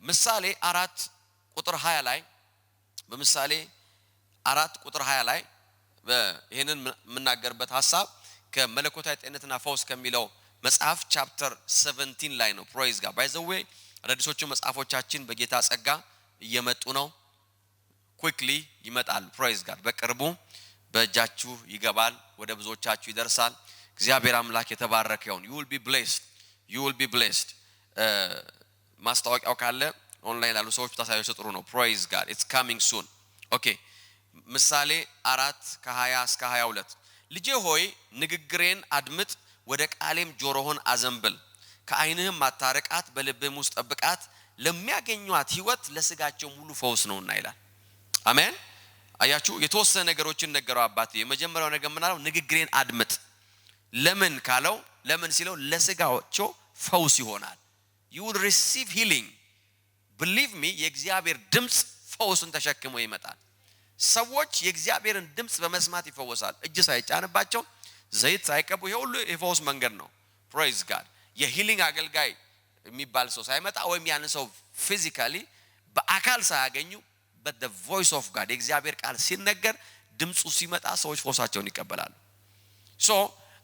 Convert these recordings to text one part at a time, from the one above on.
ምሳሌ 4 ቁጥር 20 ላይ በምሳሌ 4 ቁጥር 20 ላይ ይሄንን የምናገርበት ሐሳብ ከመለኮታዊ ጤንነትና ፈውስ ከሚለው መጽሐፍ ቻፕተር 17 ላይ ነው። ፕሬዝ ጋድ ባይ ዘ ዌይ አዳዲሶቹ መጽሐፎቻችን በጌታ ጸጋ እየመጡ ነው። ኩዊክሊ ይመጣል። ፕሬዝ ጋድ በቅርቡ በእጃችሁ ይገባል፣ ወደ ብዙዎቻችሁ ይደርሳል። እግዚአብሔር አምላክ የተባረከ ይሁን። you will be blessed ማስታወቂያው ካለ ኦንላይን ላሉ ሰዎች ታሳዩት ጥሩ ነው። ፕሬዝ ጋድ it's coming soon። ኦኬ ምሳሌ 4 ከ20 እስከ 22 ልጄ ሆይ ንግግሬን አድምጥ፣ ወደ ቃሌም ጆሮህን አዘንብል። ከዓይንህም አታርቃት፣ በልብህም ውስጥ ጠብቃት፣ ለሚያገኙት ሕይወት ለስጋቸው ሙሉ ፈውስ ነውና ይላል። አሜን። አያችሁ የተወሰነ ነገሮችን ነገረው አባቴ። የመጀመሪያው ነገር ምን አለው? ንግግሬን አድምጥ። ለምን ካለው ለምን ሲለው ለስጋቸው ፈውስ ይሆናል። you will receive healing. believe me የእግዚአብሔር ድምጽ ፈውስን ተሸክሞ ይመጣል። ሰዎች የእግዚአብሔርን ድምጽ በመስማት ይፈወሳል። እጅ ሳይጫንባቸው ዘይት ሳይቀቡ ይሄ ሁሉ የፈውስ መንገድ ነው። praise god የሂሊንግ አገልጋይ የሚባል ሰው ሳይመጣ ወይም ያን ሰው ፊዚካሊ በአካል ሳያገኙ but the voice of god የእግዚአብሔር ቃል ሲነገር ድምጹ ሲመጣ ሰዎች ፈውሳቸውን ይቀበላሉ። so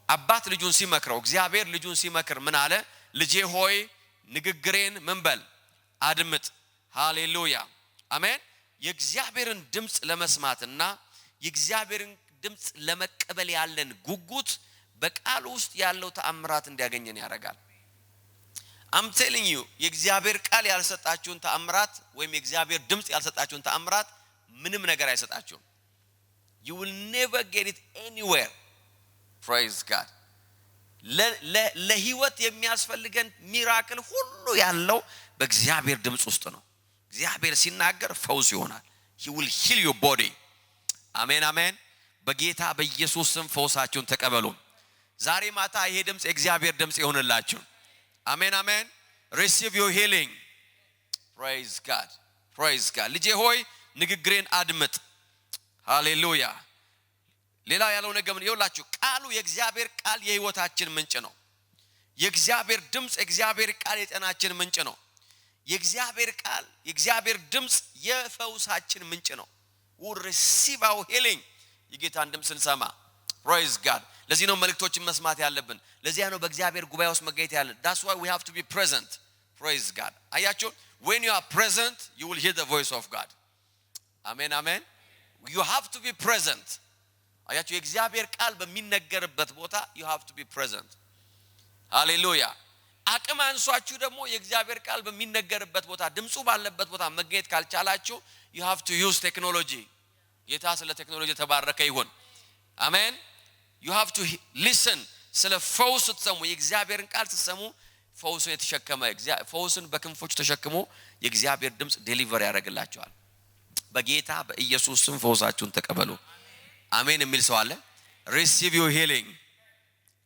አባት ልጁን ሲመክረው እግዚአብሔር ልጁን ሲመክር ምን አለ? ልጄ ሆይ ንግግሬን ምን በል አድምጥ። ሃሌሉያ አሜን። የእግዚአብሔርን ድምጽ ለመስማትና የእግዚአብሔርን ድምጽ ለመቀበል ያለን ጉጉት በቃል ውስጥ ያለው ተአምራት እንዲያገኘን ያደርጋል። I'm telling you የእግዚአብሔር ቃል ያልሰጣችሁን ተአምራት ወይም የእግዚአብሔር ድምጽ ያልሰጣችሁን ተአምራት ምንም ነገር አይሰጣችሁም። you will never get it anywhere. praise god ለህይወት የሚያስፈልገን ሚራክል ሁሉ ያለው በእግዚአብሔር ድምጽ ውስጥ ነው። እግዚአብሔር ሲናገር ፈውስ ይሆናል። he will heal your body. አሜን አሜን። በጌታ በኢየሱስ ስም ፈውሳችሁን ተቀበሉ። ዛሬ ማታ ይሄ ድምጽ የእግዚአብሔር ድምጽ ይሆንላችሁ። አሜን አሜን። receive your healing. praise god ልጄ ሆይ ንግግሬን አድምጥ። ሃሌሉያ። ሌላ ያለው ነገር ምን ይውላችሁ? ቃሉ የእግዚአብሔር ቃል የህይወታችን ምንጭ ነው። የእግዚአብሔር ድምጽ የእግዚአብሔር ቃል የጤናችን ምንጭ ነው። የእግዚአብሔር ቃል የእግዚአብሔር ድምጽ የፈውሳችን ምንጭ ነው። we receive our healing የጌታን ድምጽ እንሰማ። praise god ለዚህ ነው መልእክቶችን መስማት ያለብን። ለዚህ ነው በእግዚአብሔር ጉባኤ ውስጥ መገኘት ያለብን። that's why we have to be present. praise god አያችሁ when you are present you will hear the voice of god. amen amen. you have to be present. አያችሁ የእግዚአብሔር ቃል በሚነገርበት ቦታ you have to be present. ሃሌሉያ። አቅም አንሷችሁ ደግሞ የእግዚአብሔር ቃል በሚነገርበት ቦታ ድምጹ ባለበት ቦታ መገኘት ካልቻላችሁ you have to use technology. ጌታ ስለ ቴክኖሎጂ ተባረከ ይሁን። አሜን። you have to listen ስለ ፈውስ ስትሰሙ የእግዚአብሔርን ቃል ስትሰሙ ፈውስን የተሸከመ ፈውስን በክንፎቹ ተሸክሞ የእግዚአብሔር ድምጽ ዴሊቨር ያደርግላችኋል። በጌታ በኢየሱስ ስም ፈውሳችሁን ተቀበሉ። አሜን የሚል ሰው አለ? receive your healing.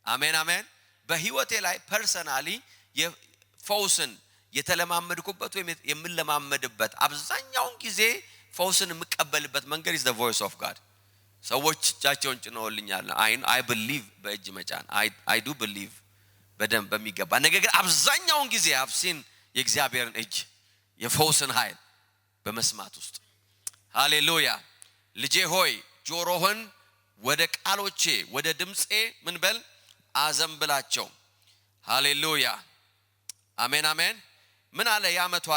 አሜን አሜን። በህይወቴ ላይ ፐርሰናሊ የፈውስን የተለማመድኩበት ወይ የምለማመድበት አብዛኛውን ጊዜ ፈውስን የምቀበልበት መንገድ is the voice of god. ሰዎች እጃቸውን ጭነውልኛል። I believe በእጅ መጫን I do believe በደንብ በሚገባ ነገር ግን አብዛኛውን ጊዜ I've seen የእግዚአብሔርን እጅ የፈውስን ኃይል በመስማት ውስጥ። ሃሌሉያ። ልጄ ሆይ ጆሮህን ወደ ቃሎቼ ወደ ድምጼ ምን በል አዘንብላቸው። ሃሌሉያ አሜን አሜን። ምን አለ ያመቱ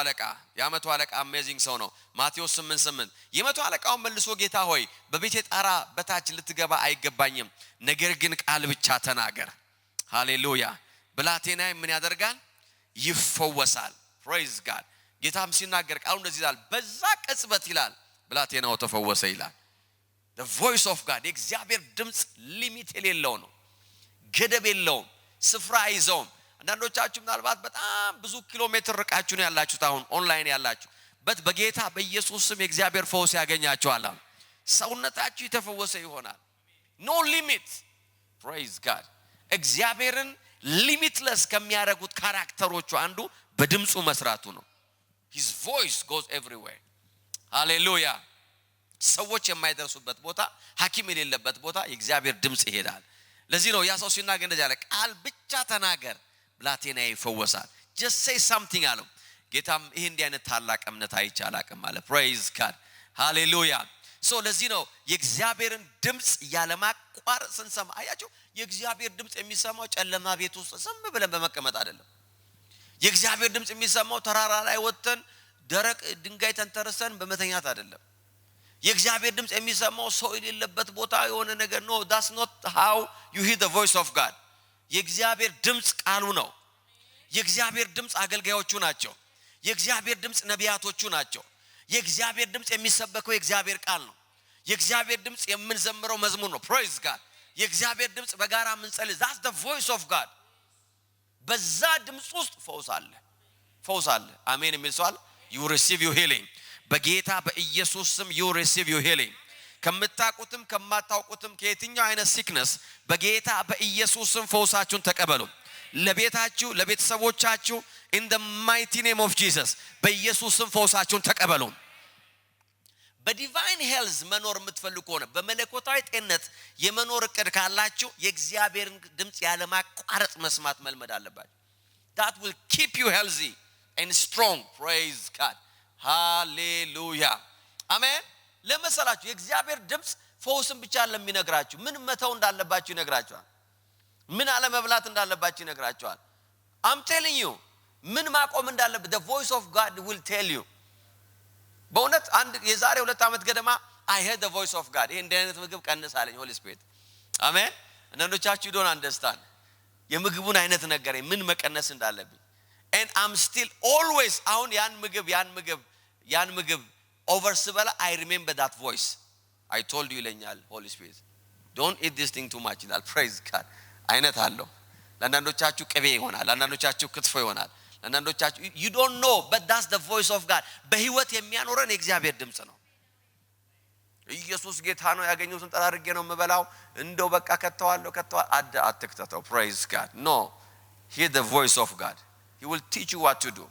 አለቃ አሜዚንግ ሰው ነው። ማቴዎስ 8:8 የመቱ አለቃው መልሶ ጌታ ሆይ በቤቴ ጣራ በታች ልትገባ አይገባኝም፣ ነገር ግን ቃል ብቻ ተናገር። ሃሌሉያ ብላቴናዬ ምን ያደርጋል? ይፈወሳል። praise god ጌታም ሲናገር ቃሉ እንደዚህ ይላል፣ በዛ ቅጽበት ይላል ብላቴናው ተፈወሰ ይላል። the voice of god የእግዚአብሔር ድምጽ ሊሚት የሌለው ነው፣ ገደብ የለውም፣ ስፍራ አይዘውም። አንዳንዶቻችሁ ምናልባት በጣም ብዙ ኪሎ ሜትር ርቃችሁ ነው ያላችሁት አሁን ኦንላይን ያላችሁ በጌታ በኢየሱስ ስም የእግዚአብሔር ፈውስ ያገኛችኋል። ሰውነታችሁ የተፈወሰ ይሆናል። no limit. praise god እግዚአብሔርን ሊሚትለስ ከሚያደርጉት ካራክተሮቹ አንዱ በድምጹ መስራቱ ነው። his voice goes everywhere. ሃሌሉያ። ሰዎች የማይደርሱበት ቦታ ሐኪም የሌለበት ቦታ የእግዚአብሔር ድምጽ ይሄዳል። ለዚህ ነው ያ ሰው ሲናገር እንደዚህ አለ፣ ቃል ብቻ ተናገር ብላቴናዬ ይፈወሳል። just say something አለው። ጌታም ይሄ እንዲህ አይነት ታላቅ እምነት አይቻላቅም ማለት praise God ሃሌሉያ ሶ ለዚህ ነው የእግዚአብሔርን ድምጽ ያለማቋረጥ ስንሰማ አያችሁ የእግዚአብሔር ድምጽ የሚሰማው ጨለማ ቤት ውስጥ ዝም ብለን በመቀመጥ አይደለም የእግዚአብሔር ድምጽ የሚሰማው ተራራ ላይ ወጥተን ደረቅ ድንጋይ ተንተርሰን በመተኛት አይደለም የእግዚአብሔር ድምጽ የሚሰማው ሰው የሌለበት ቦታ የሆነ ነገር ነው that's not how you hear the voice of God የእግዚአብሔር ድምጽ ቃሉ ነው የእግዚአብሔር ድምጽ አገልጋዮቹ ናቸው የእግዚአብሔር ድምጽ ነቢያቶቹ ናቸው የእግዚአብሔር ድምጽ የሚሰበከው የእግዚአብሔር ቃል ነው የእግዚአብሔር ድምጽ የምንዘምረው መዝሙር ነው praise God የእግዚአብሔር ድምጽ በጋራ ምንጸልይ that's the voice of God በዛ ድምጽ ውስጥ ፈውስ አለ አሜን የሚል ሰው አለ you receive your healing በጌታ በኢየሱስ ስም you receive your healing ከምታቁትም ከማታውቁትም ከየትኛው አይነት sickness በጌታ በኢየሱስ ስም ፈውሳችሁን ተቀበሉ ለቤታችሁ ለቤተሰቦቻችሁ in the mighty name of Jesus በኢየሱስ ስም ፈውሳችሁን ተቀበሉ በዲቫይን ሄልዝ መኖር የምትፈልጉ ሆነ በመለኮታዊ ጤንነት የመኖር እቅድ ካላችሁ የእግዚአብሔርን ድምጽ ያለማቋረጥ መስማት መልመድ አለባችሁ that will keep you healthy and strong praise God hallelujah amen ለመሰላችሁ የእግዚአብሔር ድምጽ ፈውስን ብቻ ለሚነግራችሁ ምን መተው እንዳለባችሁ ይነግራችኋል ምን አለ መብላት እንዳለባችሁ ይነግራችኋል I'm telling you ምን ማቆም እንዳለበት the voice of God will tell you በእውነት አንድ የዛሬ 2 አመት ገደማ I heard the voice of God ይሄ እንደነት ምግብ ቀንሳለኝ Holy Spirit አሜን እናንተቻችሁ don't understand የምግቡን አይነት ነገረኝ ምን መቀነስ እንዳለብኝ and I'm still always አሁን ያን ምግብ oversibala I remember that voice I told you ይለኛል Holy Spirit don't eat this thing too much ይላል praise God አይነት አለው ለአንዳንዶቻችሁ ቅቤ ይሆናል ለአንዳንዶቻችሁ ክትፎ ይሆናል ለአንዳንዶቻችሁ you don't know but that's the voice of God በህይወት የሚያኖረን የእግዚአብሔር ድምጽ ነው ኢየሱስ ጌታ ነው ያገኘሁትን ጠራርጌ ነው መበላው እንደው በቃ ከተዋለሁ አትክተተው praise God no hear the voice of God he will teach you what to do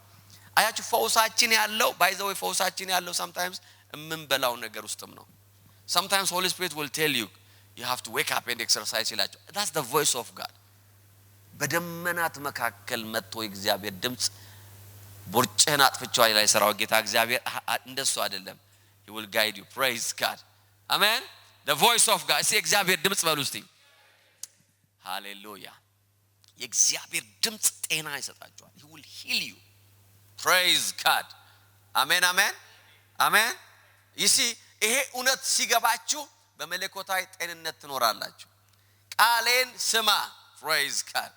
አያችሁ ፈውሳችን ያለው by the way ፈውሳችን ያለው sometimes የምንበላው ነገር ውስጥም ነው sometimes Holy Spirit will tell you you have to wake up and exercise ይላችሁ that's the voice of God በደመናት መካከል መጥቶ እግዚአብሔር ድምጽ ቦርጨን አጥፍቻው ላይ ሰራው ጌታ እግዚአብሔር እንደሱ አይደለም he will guide you praise God amen the voice of God see እግዚአብሔር ድምጽ በሉስቲ hallelujah የእግዚአብሔር ድምጽ ጤና ይሰጣችኋል he will heal you praise God amen amen amen you see ይሄ እውነት ሲገባችሁ በመለኮታዊ ጤንነት ትኖራላችሁ ቃሌን ስማ praise God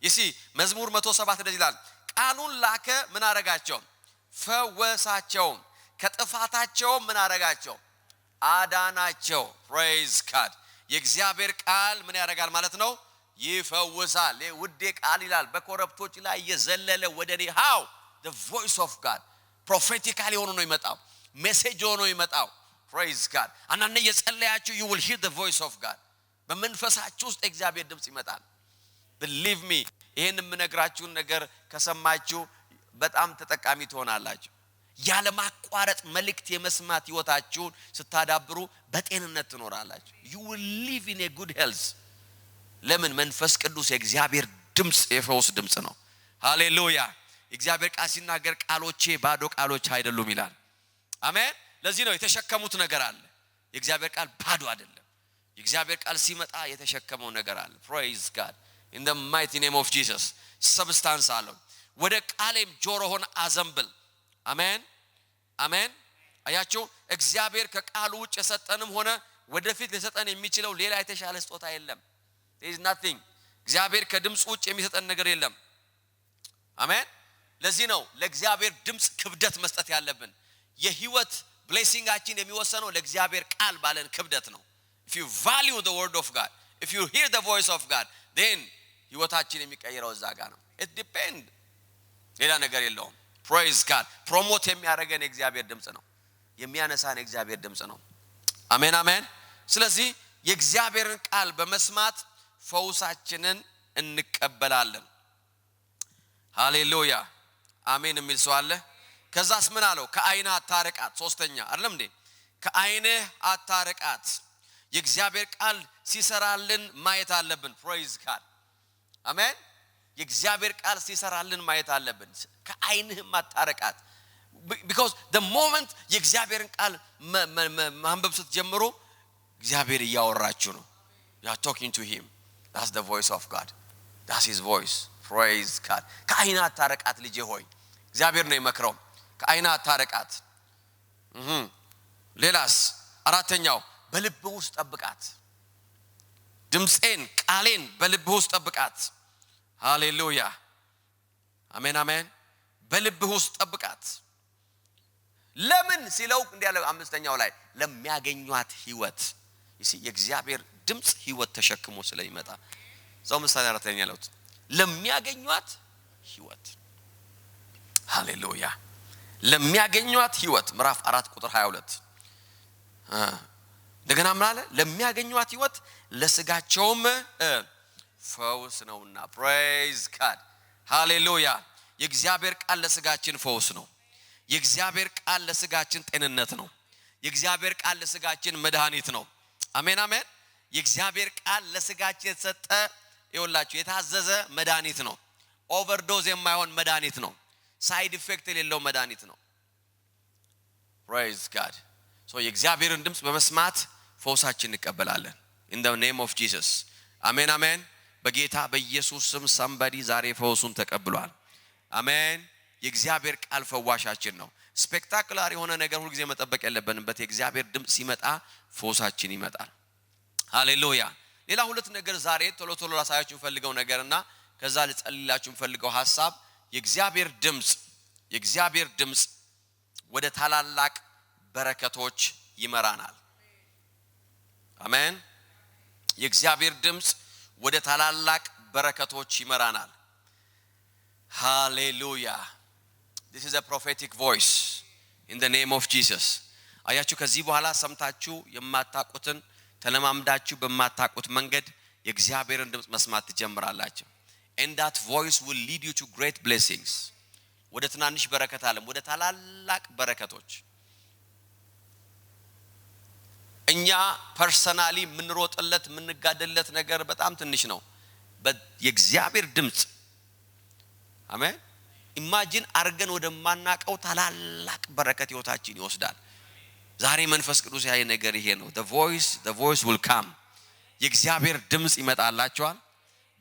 you see መዝሙር 107 እንደዚህ ይላል ቃሉን ላከ ምን አረጋቸው ፈወሳቸው ከጥፋታቸው ምን አረጋቸው አዳናቸው praise God የእግዚአብሔር ቃል ምን ያደርጋል ማለት ነው ይፈውሳል ውዴ ቃል ይላል በኮረብቶች ላይ የዘለለ ወደኔ how the voice of God prophetically ሆኖ ነው ይመጣው ሜሴጅ ሆኖ ይመጣው praise God አንናነ የጸለያችሁ you will hear the voice of God በመንፈሳችሁ ውስጥ እግዚአብሔር ድምጽ ይመጣል believe me ይሄን የምነግራችሁን ነገር ከሰማችሁ በጣም ተጠቃሚ ትሆናላችሁ ያለ ማቋረጥ መልእክት የመስማት ህይወታችሁን ስታዳብሩ በጤንነት ትኖራላችሁ you will live in a good health ለምን መንፈስ ቅዱስ የእግዚአብሔር ድምጽ የፈውስ ድምጽ ነው ሃሌሉያ እግዚአብሔር ቃል ሲናገር ቃሎቼ ባዶ ቃሎች አይደሉም ይላል አሜን ለዚህ ነው የተሸከሙት ነገር አለ የእግዚአብሔር ቃል ባዶ አይደለም የእግዚአብሔር ቃል ሲመጣ የተሸከመው ነገር አለ praise God in the mighty name of Jesus substance አለው ወደ ቃሌም ጆሮ ሆነ አዘንብል አሜን አሜን አያችሁ እግዚአብሔር ከቃሉ ውጭ የሰጠንም ሆነ ወደፊት ሊሰጠን የሚችለው ሌላ የተሻለ ስጦታ የለም there is nothing እግዚአብሔር ከድምጽ ውጭ የሚሰጠን ነገር የለም አሜን ለዚህ ነው ለእግዚአብሔር ድምጽ ክብደት መስጠት ያለብን የህይወት blessingአችን የሚወሰነው ለእግዚአብሔር ቃል ባለን ክብደት ነው if you value the word of God if you hear the voice of God then ህይወታችን የሚቀየረው እዛ ጋር ነው it depend ሌላ ነገር የለውም praise God promote የሚያደርገን የእግዚአብሔር ድምጽ ነው የሚያነሳን የእግዚአብሔር ድምጽ ነው አሜን አሜን ስለዚህ የእግዚአብሔርን ቃል በመስማት ፈውሳችንን እንቀበላለን ሃሌሉያ አሜን የሚል ሰው አለ ከዛስ ምን አለው ከአይንህ አታርቃት ሶስተኛ አይደለም እንዴ ከአይንህ አታርቃት የእግዚአብሔር ቃል ሲሰራልን ማየት አለብን praise God አሜን የእግዚአብሔር ቃል ሲሰራልን ማየት አለብን። ከአይንህም አታረቃት because the moment የእግዚአብሔርን ቃል ማንበብ ስትጀምሩ እግዚአብሔር እያወራችሁ ነው። you are talking to him. that's the voice of God. that's his voice. praise God. ከአይንህ አታረቃት ልጄ ሆይ እግዚአብሔር ነው የመከረው። ከአይንህ አታረቃት። ሌላስ አራተኛው በልብህ ውስጥ ጠብቃት። ድምጼን ቃሌን በልብህ ውስጥ ጠብቃት። ሃሌሉያ አሜን አሜን። በልብህ ውስጥ ጠብቃት። ለምን ሲለው እንዲያለው አምስተኛው ላይ ለሚያገኙት ህይወት የእግዚአብሔር ድምጽ ህይወት ተሸክሞ ስለሚመጣ ዘው ምሳሌ አራተኛ ለውት ለሚያገኙት ህይወት ሃሌሉያ ለሚያገኙት ህይወት ምዕራፍ 4 ቁጥር 22 እንደገና ምን አለ? ለሚያገኙት ህይወት ለስጋቸውም ፈውስ ነውና። ፕሬዝ ጋድ ሃሌሉያ። የእግዚአብሔር ቃል ለስጋችን ፈውስ ነው። የእግዚአብሔር ቃል ለስጋችን ጤንነት ነው። የእግዚአብሔር ቃል ለስጋችን መድኃኒት ነው። አሜን አሜን። የእግዚአብሔር ቃል ለስጋችን የተሰጠ ይወላችሁ የታዘዘ መድኃኒት ነው። ኦቨርዶዝ የማይሆን መድኃኒት ነው። ሳይድ ኢፌክት የሌለው መድኃኒት ነው። ፕሬዝ ጋድ። ሶ የእግዚአብሔርን ድምጽ በመስማት ፈውሳችን እንቀበላለን in the name of Jesus. አሜን አሜን። በጌታ በኢየሱስ ስም somebody ዛሬ ፈውሱን ተቀብሏል። አሜን። የእግዚአብሔር ቃል ፈዋሻችን ነው። ስፔክታኩላር የሆነ ነገር ሁሉ ጊዜ መጠበቅ ያለብንም የእግዚአብሔር ድምጽ ሲመጣ ፈውሳችን ይመጣል። ሃሌሉያ። ሌላ ሁለት ነገር ዛሬ ቶሎ ቶሎ ላሳያችሁ ፈልገው ነገርና ከዛ ልጸልላችሁ ፈልገው ሐሳብ የእግዚአብሔር ድምጽ ወደ ታላላቅ በረከቶች ይመራናል። አሜን። የእግዚአብሔር ድምጽ ወደ ታላላቅ በረከቶች ይመራናል። Hallelujah. This is a prophetic voice in the name of Jesus. አያችሁ ከዚህ በኋላ ሰምታችሁ የማታቁትን ተለማምዳችሁ በማታቁት መንገድ የእግዚአብሔርን ድምጽ መስማት ትጀምራላችሁ። And that voice will lead you to great blessings. ወደ ትናንሽ በረከት አለም ወደ ታላላቅ በረከቶች። እኛ ፐርሰናሊ ምንሮጥለት ምንጋደለት ነገር በጣም ትንሽ ነው። የእግዚአብሔር ድምጽ አሜን ኢማጂን አርገን ወደ ማናቀው ታላላቅ በረከት ህይወታችን ይወስዳል። ዛሬ መንፈስ ቅዱስ ያየ ነገር ይሄ ነው። the voice will come. የእግዚአብሔር ድምጽ ይመጣላችኋል።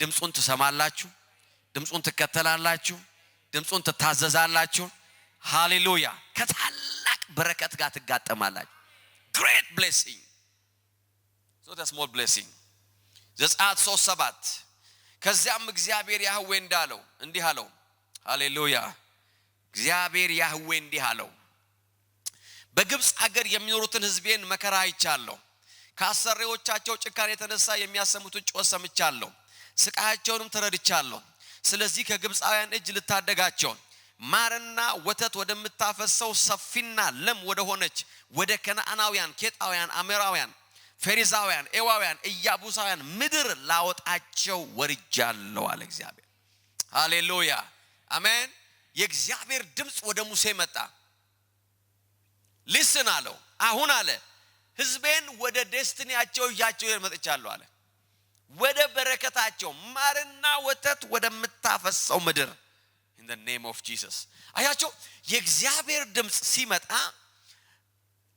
ድምጹን ትሰማላችሁ። ድምጹን ትከተላላችሁ። ድምጹን ትታዘዛላችሁ። ሃሌሉያ። ከታላቅ በረከት ጋር ትጋጠማላችሁ። great blessing. so that's small blessing. ዘጸአት 3:7 ከዚያም እግዚአብሔር ያህዌ እንዳለው እንዲህ አለው። ሃሌሉያ። እግዚአብሔር ያህዌ እንዲህ አለው በግብጽ ሀገር የሚኖሩትን ህዝቤን መከራ አይቻለሁ። ከአሰሪዎቻቸው ጭካኔ የተነሳ የሚያሰሙትን ጩኸት ሰምቻለሁ። ስቃያቸውንም ተረድቻለሁ። ስለዚህ ከግብጻውያን እጅ ልታደጋቸው ማርና ወተት ወደምታፈሰው ሰፊና ለም ወደ ሆነች ወደ ከነዓናውያን፣ ኬጣውያን፣ አሞራውያን፣ ፌሪዛውያን፣ ኤዋውያን፣ ኢያቡሳውያን ምድር ላወጣቸው ወርጃለሁ አለ እግዚአብሔር። ሃሌሉያ አሜን። የእግዚአብሔር ድምጽ ወደ ሙሴ መጣ። ሊስን አለው። አሁን አለ ህዝቤን ወደ ዴስቲኒያቸው ይያቸው መጥቻለሁ አለ። ወደ በረከታቸው ማርና ወተት ወደምታፈሰው ምድር in the name of Jesus. አያችሁ የእግዚአብሔር ድምጽ ሲመጣ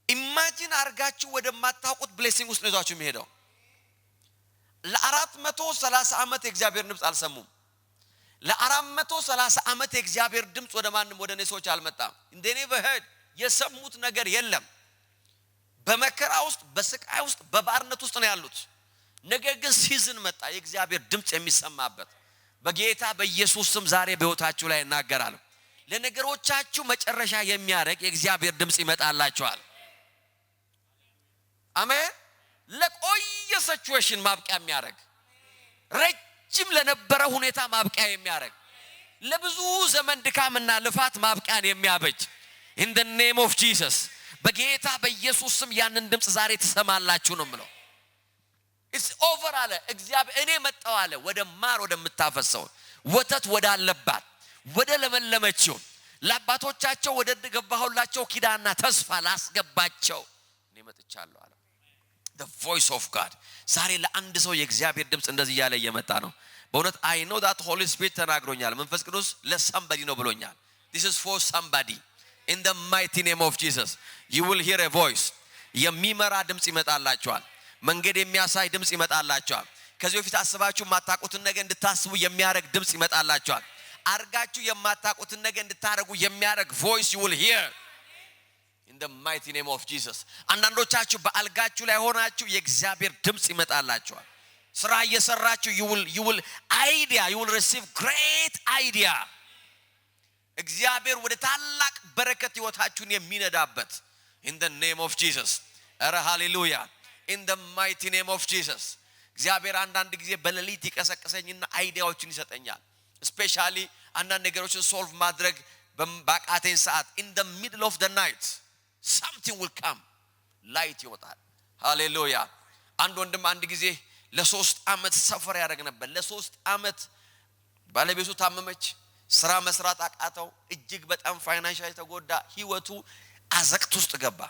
ኢማጂን አርጋችሁ ወደ ማታውቁት ብሌሲንግ ውስጥ ነው ይዟችሁ የሚሄደው። ለ430 ዓመት የእግዚአብሔር ድምጽ አልሰሙም። ለ430 ዓመት የእግዚአብሔር ድምጽ ወደ ማንንም ወደ ነሶች አልመጣም። እንደኔ በህድ የሰሙት ነገር የለም። በመከራ ውስጥ በስቃይ ውስጥ በባርነት ውስጥ ነው ያሉት። ነገር ግን ሲዝን መጣ የእግዚአብሔር ድምጽ የሚሰማበት። በጌታ በኢየሱስ ስም ዛሬ በህይወታችሁ ላይ እናገራለሁ። ለነገሮቻችሁ መጨረሻ የሚያደርግ የእግዚአብሔር ድምጽ ይመጣላችኋል። አሜን። ለቆየ ሲቹዌሽን ማብቂያ የሚያደርግ ረጅም ለነበረ ሁኔታ ማብቂያ የሚያደርግ ለብዙ ዘመን ድካምና ልፋት ማብቂያን የሚያበጅ in the name of Jesus በጌታ በኢየሱስ ስም ያንን ድምጽ ዛሬ ተሰማላችሁ ነው የምለው። it's over አለ እግዚአብሔር። እኔ መጣው አለ ወደ ማር ወደምታፈሰው ወተት ወዳለባት ወደ ለመለመችው ለአባቶቻቸው ወደ ገባሁላቸው ኪዳንና ተስፋ ላስገባቸው እኔ መጥቻለሁ አለ። the voice of God ዛሬ ለአንድ ሰው የእግዚአብሔር ድምጽ እንደዚህ ያለ እየመጣ ነው። በእውነት I know that Holy Spirit ተናግሮኛል መንፈስ ቅዱስ ለsomebody ነው ብሎኛል this is for somebody in the mighty name of Jesus you will hear a voice የሚመራ ድምጽ ይመጣላችኋል መንገድ የሚያሳይ ድምጽ ይመጣላችኋል ከዚህ በፊት አስባችሁ የማታውቁትን ነገር እንድታስቡ የሚያረግ ድምጽ ይመጣላችኋል አርጋችሁ የማታውቁትን ነገር እንድታረጉ የሚያረግ voice you will hear in the mighty name of Jesus አንዳንዶቻችሁ በአልጋችሁ ላይ ሆናችሁ የእግዚአብሔር ድምጽ ይመጣላችኋል ስራ እየሰራችሁ you will receive great idea እግዚአብሔር ወደ ታላቅ በረከት ህይወታችሁን የሚነዳበት in the name of Jesus ኧረ ሃሌሉያ in the mighty name of Jesus እግዚአብሔር አንዳንድ ጊዜ በሌሊት ይቀሰቅሰኝና አይዲያዎችን ይሰጠኛል especially አንዳንድ ነገሮችን ሶልቭ ማድረግ በባቃተኝ ሰዓት in the middle of the night something will come light ይወጣል ሃሌሉያ አንድ ወንድም አንድ ጊዜ ለ3 አመት ሰፈር ያደርግ ነበር ለ3 አመት ባለቤቱ ታመመች ስራ መስራት አቃተው እጅግ በጣም ፋይናንሻሊ ተጎዳ ህይወቱ አዘቅት ውስጥ ገባ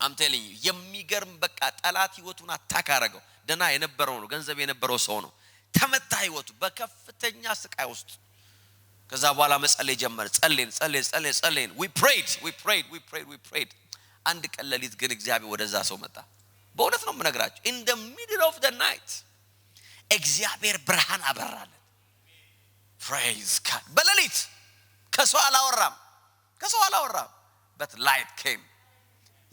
I'm telling you የሚገርም በቃ ጠላት ህይወቱን አታክ አረገው ደና የነበረው ነው ገንዘብ የነበረው ሰው ነው ተመታ ህይወቱ በከፍተኛ ስቃይ ውስጥ ከዛ በኋላ መጸለይ ጀመረ ጸለይን we prayed አንድ ቀን ሌሊት ግን እግዚአብሔር ወደዛ ሰው መጣ በእውነት ነው የምነግራችሁ in the middle of the night እግዚአብሔር ብርሃን አበራለት praise God በሌሊት ከሰው አላወራም but light came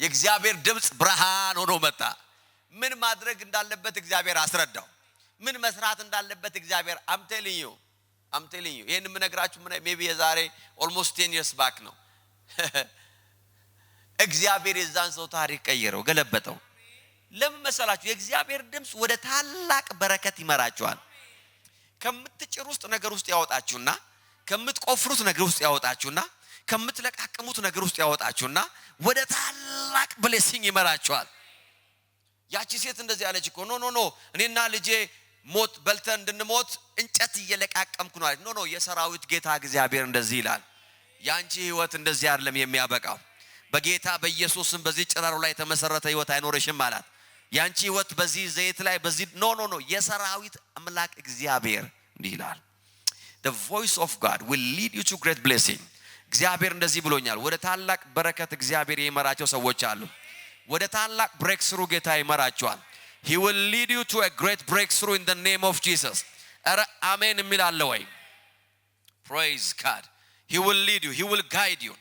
የእግዚአብሔር ድምጽ ብርሃን ሆኖ መጣ ምን ማድረግ እንዳለበት እግዚአብሔር አስረዳው ምን መስራት እንዳለበት እግዚአብሔር I'm telling you ይሄን የምነግራችሁ maybe የዛሬ almost 10 years back ነው እግዚአብሔር የዛን ሰው ታሪክ ቀየረው ገለበጠው ለምን መሰላችሁ የእግዚአብሔር ድምጽ ወደ ታላቅ በረከት ይመራችኋል ከምትጭር ውስጥ ነገር ውስጥ ያወጣችሁና ከምትቆፍሩት ነገር ውስጥ ያወጣችሁና ከምትለቃቀሙት ነገር ውስጥ ያወጣችሁና ወደ ታላቅ ብሌሲንግ ይመራችኋል ያቺ ሴት እንደዚህ ያለች እኮ ኖ እኔና ልጄ ሞት በልተን እንድንሞት እንጨት እየለቃቀምኩ ነው አለች ኖ የሰራዊት ጌታ እግዚአብሔር እንደዚህ ይላል ያንቺ ህይወት እንደዚህ አይደለም የሚያበቃው በጌታ በኢየሱስም በዚህ ጭራሮ ላይ ተመሰረተ ህይወት አይኖርሽም ማለት ያንቺ ህይወት በዚህ ዘይት ላይ በዚህ ኖ የሰራዊት አምላክ እግዚአብሔር እንዲህ ይላል the voice of God will lead you to great blessing እግዚአብሔር እንደዚህ ብሎኛል ወደ ታላቅ በረከት እግዚአብሔር ይመራቸው ሰዎች አሉ ወደ ታላቅ breakthrough ጌታ ይመራቸዋል he will lead you to a great breakthrough in the name of Jesus ኧረ አሜን የሚላለ ወይ praise God he will lead you he will guide you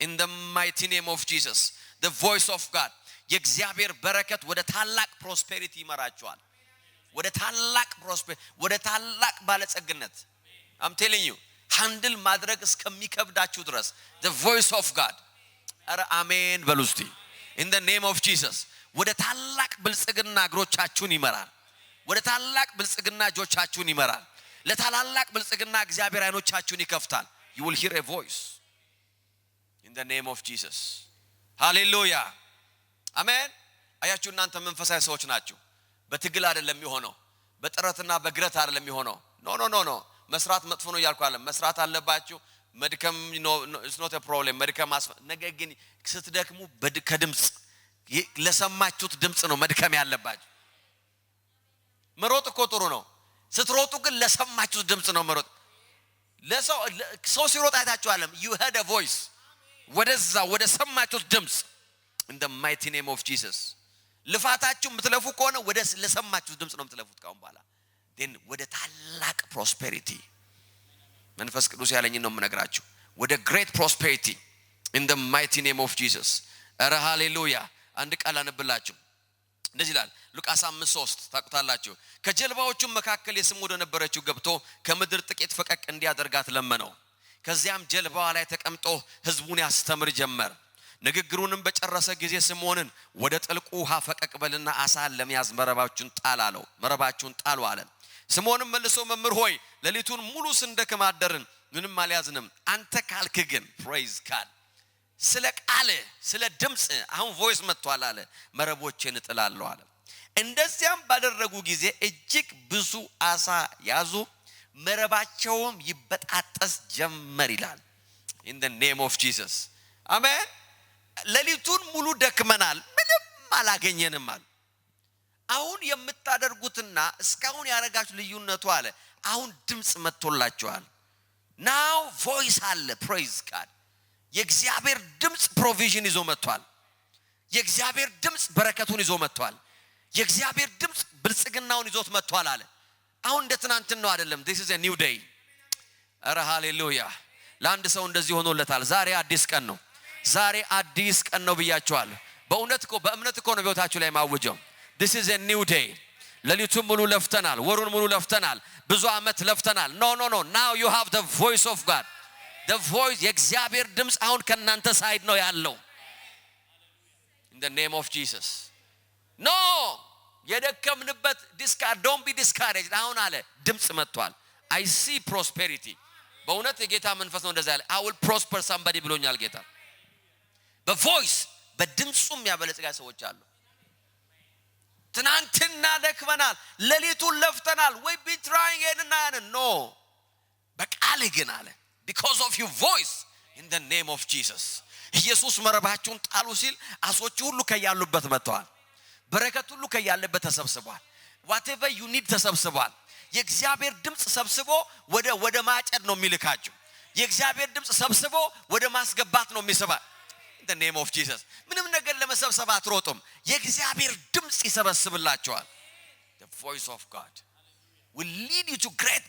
in the mighty name of Jesus the voice of God የእግዚአብሔር በረከት ወደ ታላቅ prosperity ይመራቸዋል ወደ ታላቅ prosperity ወደ ታላቅ ባለጸግነት I'm telling you handle ማድረግ እስከሚከብዳችሁ ድረስ the voice of God ኧረ አሜን በሉስቲ in the name of Jesus ወደ ታላቅ ብልጽግና እግሮቻችሁን ይመራል ወደ ታላቅ ብልጽግና እጆቻችሁን ይመራል ለታላላቅ ብልጽግና እግዚአብሔር አይኖቻችሁን ይከፍታል you will hear a voice in the name of Jesus hallelujah amen አያችሁ እናንተ መንፈሳዊ ሰዎች ናችሁ በትግል አይደለም የሚሆነው በጥረትና በግረት አይደለም የሚሆነው ኖ መስራት መጥፎ ነው ያልኩ አይደለም መስራት አለባችሁ መድከም it's not a problem መድከም ነገር ግን ስትደክሙ ከድምጽ ለሰማችሁት ድምጽ ነው መድከም ያለባችሁ መሮጥ እኮ ጥሩ ነው ስትሮጡ ግን ለሰማችሁት ድምጽ ነው መሮጥ ለሰው ሲሮጥ አይታችሁ አይደለም you heard a voice ወደዛ ወደ ሰማችሁት ድምጽ in the mighty name of Jesus ልፋታችሁ ምትለፉ ከሆነ ወደ ለሰማችሁት ድምጽ ነው ምትለፉት ካሁን በኋላ then ወደ ታላቅ prosperity መንፈስ ቅዱስ ያለኝ ነው የምነግራችሁ ወደ great prosperity in the mighty name of Jesus ኧረ ሃሌሉያ አንድ ቃል አንብላችሁ እንደዚህ ይላል ሉቃስ 5:3 ታቁታላችሁ ከጀልባዎቹም መካከል የስሙ ወደ ነበረችው ገብቶ ከምድር ጥቂት ፈቀቅ እንዲያደርጋት ለመነው ከዚያም ጀልባዋ ላይ ተቀምጦ ህዝቡን ያስተምር ጀመር ንግግሩንም በጨረሰ ጊዜ ስምዖንን ወደ ጥልቁ ውሃ ፈቀቅ በልና አሳ ለመያዝ መረባችሁን ጣሉ አለ ስምዖንም መልሶ መምህር ሆይ ሌሊቱን ሙሉ ስንደክም አደርን ምንም አልያዝንም አንተ ካልክ ግን praise God ስለ ቃል ስለ ድምጽ አሁን ቮይስ መጥቷል አለ መረቦችን እጥላለሁ አለ እንደዚያም ባደረጉ ጊዜ እጅግ ብዙ አሳ ያዙ መረባቸውም ይበጣጠስ ጀመር ይላል in the name of Jesus አሜን ሌሊቱን ሙሉ ደክመናል ምንም አላገኘንም አለ አሁን የምታደርጉትና እስካሁን ያረጋችሁ ልዩነቱ አለ አሁን ድምጽ መጥቶላችኋል now voice አለ praise God የእግዚአብሔር ድምጽ provision ይዞ መጥቷል የእግዚአብሔር ድምጽ በረከቱን ይዞ መጥቷል የእግዚአብሔር ድምጽ ብልጽግናውን ይዞት መጥቷል አለ አሁን እንደትናንት ነው አይደለም this is a new day አረ ሃሌሉያ ለአንድ ሰው እንደዚህ ሆኖለታል ዛሬ አዲስ ቀን ነው ዛሬ አዲስ ቀን ነው ብያችኋለሁ በእምነት እኮ ነው በህይወታችሁ ላይ ማውጀው this is a new day ለሊቱን ሙሉ ለፍተናል ወሩን ሙሉ ለፍተናል ብዙ አመት ለፍተናል no now you have the voice of God the voice የእግዚአብሔር ድምጽ አሁን ከናንተ ሳይድ ነው ያለው in the name of Jesus no የደከምንበት don't be discouraged አሁን አለ ድምጽ መጥቷል I see prosperity በእውነት የጌታ መንፈስ ነው እንደዛ ያለ I will prosper somebody ብሎኛል ጌታ the voice በድምጹም ያበለጽጋ ሰዎች አሉ ትናንትና ደክመናል ለሊቱን ለፍተናል we be trying and no በቃል ግን አለ because of your voice in the name of Jesus ኢየሱስ መረባችሁን ጣሉ ሲል አሶቹ ሁሉ ከያሉበት መጥተዋል በረከት ሁሉ ከያለበት ተሰብስቧል whatever you need ተሰብስቧል የእግዚአብሔር ድምጽ ሰብስቦ ወደ ማጨድ ነው የሚልካችሁ የእግዚአብሔር ድምጽ ሰብስቦ ወደ ማስገባት ነው የሚስባ in the name of Jesus ምንም ነገር ለመሰብሰብ አትሮጡም የእግዚአብሔር ድምጽ ይሰበስብላችኋል the voice of God will lead you to great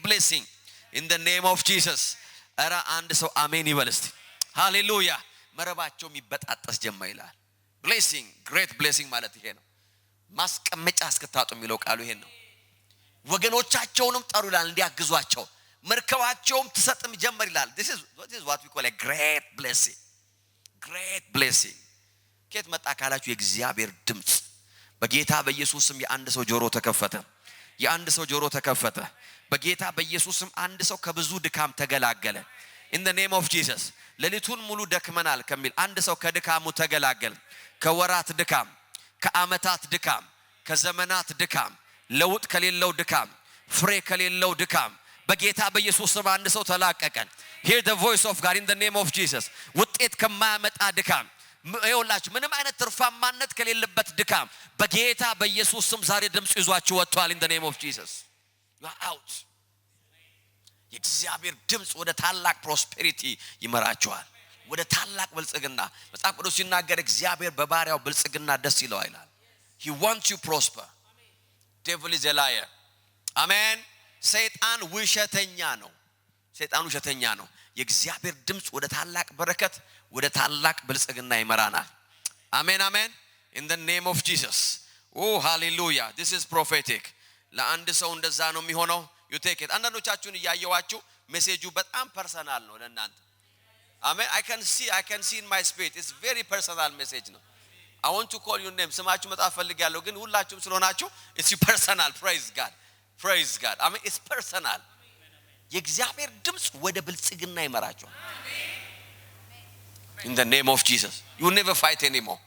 blessing in the name of Jesus አረ አንድ ሰው አሜን ይበል እስቲ ሃሌሉያ መረባቸው የሚበጣጠስ ጀማ ይላል blessing great blessing ማለት ይሄ ነው ማስቀመጫ እስከታጡ የሚለው ቃሉ ይሄ ነው ወገኖቻቸውንም ጠሩ ይላል እንዲያግዟቸው መርከባቸውም ተሰጥም ጀመር ይላል this is what we call a great blessing ከየት መጣ ካላችሁ የእግዚአብሔር ድምጽ በጌታ በኢየሱስም የአንድ ሰው ጆሮ ተከፈተ በጌታ በኢየሱስም አንድ ሰው ከብዙ ድካም ተገላገለ in the name of Jesus ለሊቱን ሙሉ ደክመናል ከሚል አንድ ሰው ከድካሙ ተገላገለ ከወራት ድካም ከአመታት ድካም ከዘመናት ድካም ለውጥ ከሌለው ድካም ፍሬ ከሌለው ድካም በጌታ በኢየሱስም አንድ ሰው ተላቀቀ hear the voice of God in the name of Jesus ውጤት ከማያመጣ ድካም ይኸውላችሁ ምንም አይነት ትርፋማነት ከሌለበት ድካም በጌታ በኢየሱስም ዛሬ ድምጽ ይዟችሁ ወጥቷል in the name of Jesus you are out የእግዚአብሔር ድምጽ ወደ ታላቅ ፕሮስፔሪቲ ይመራችኋል ወደ ታላቅ ብልጽግና መጽሐፍ ቅዱስ ሲናገር እግዚአብሔር በባሪያው ብልጽግና ደስ ይለዋል ይላል he wants you prosper devil is a liar amen ሰይጣን ውሸተኛ ነው የእግዚአብሔር ድምጽ ወደ ታላቅ በረከት ወደ ታላቅ ብልጽግና ይመራናል አሜን in the name of Jesus oh hallelujah this is prophetic ለአንድ ሰው እንደዛ ነው የሚሆነው you take it አንዳንዶቻችሁን ያያያችሁ ሜሴጁ በጣም ፐርሰናል ነው ለእናንተ amen I can see in my spirit it's very personal message ነው I want to call your name ስማችሁ መጣፍ ፈልጋለሁ ግን ሁላችሁም ስለሆናችሁ it's personal praise God amen it's personal የእግዚአብሔር ድምጽ ወደ ብልጽግና ይመራችኋል in the name of Jesus you will never fight anymore